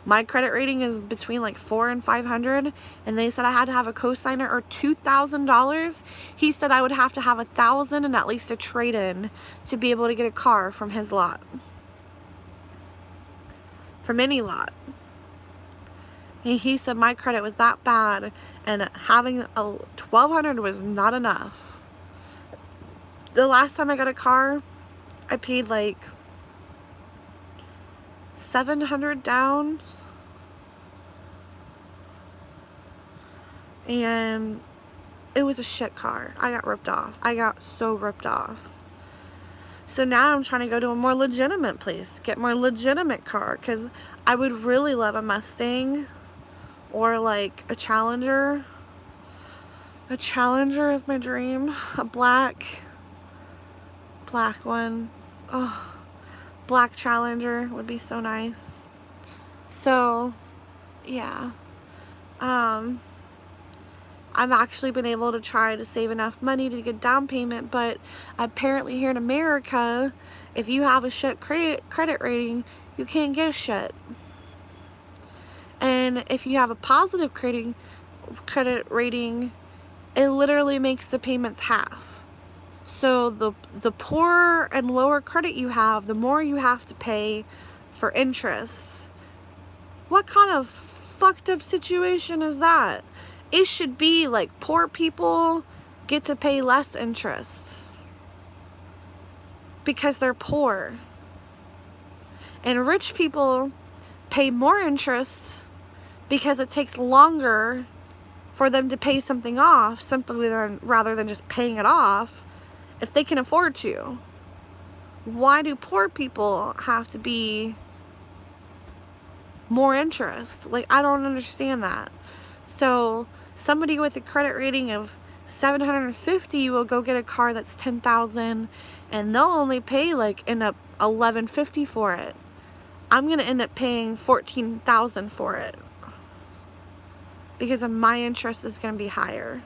My credit rating is between like 400 and 500, and they said I had to have a cosigner or $2,000. He said I would have to have $1,000 and at least a trade-in to be able to get a car from his lot, from any lot. And he said my credit was that bad, and having a $1,200 was not enough. the last time I got a car, I paid like $700 down, and it was a shit car. I got ripped off. I got so ripped off. So now I'm trying to go to a more legitimate place, get more legitimate car, because I would really love a Mustang or like a Challenger. A Challenger is my dream. A black one. Oh, black Challenger would be so nice. So yeah, I've actually been able to try to save enough money to get down payment, but apparently here in America, if you have a shit credit rating, you can't get shit. And if you have a positive credit rating, it literally makes the payments half. So the poorer and lower credit you have, the more you have to pay for interest. What kind of fucked up situation is that? It should be like poor people get to pay less interest because they're poor. And rich people pay more interest because it takes longer for them to pay something off, rather than just paying it off if they can afford to. Why do poor people have to be more interest? Like, I don't understand that. So somebody with a credit rating of 750 will go get a car that's 10,000 and they'll only pay like end up 1150 for it. I'm gonna end up paying 14,000 for it because of my interest is gonna be higher.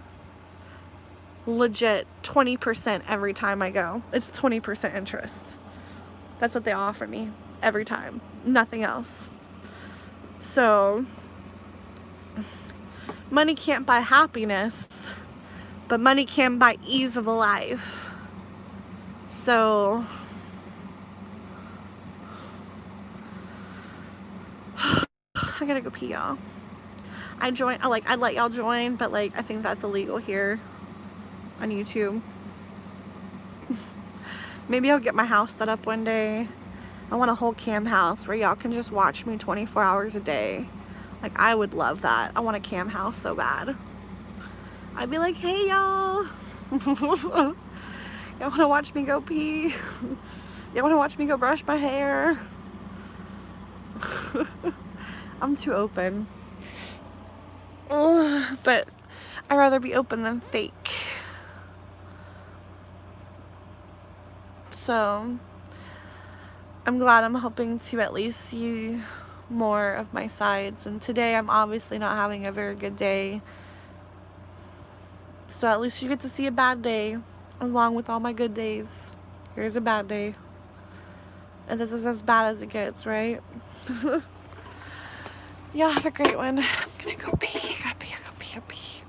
Legit 20% every time I go. It's 20% interest. That's what they offer me every time. Nothing else. So money can't buy happiness, but money can buy ease of a life. So I gotta go pee, y'all. I'd let y'all join, but like I think that's illegal here on YouTube. Maybe I'll get my house set up one day. I want a whole cam house where y'all can just watch me 24 hours a day. Like, I would love that. I want a cam house so bad. I'd be like, hey, y'all. Y'all want to watch me go pee? Y'all want to watch me go brush my hair? I'm too open. Ugh, but I'd rather be open than fake. So I'm glad I'm hoping to at least see more of my sides, and today I'm obviously not having a very good day, so at least you get to see a bad day along with all my good days. Here's a bad day, and this is as bad as it gets, right? Y'all have a great one. I'm gonna go pee. I gotta pee.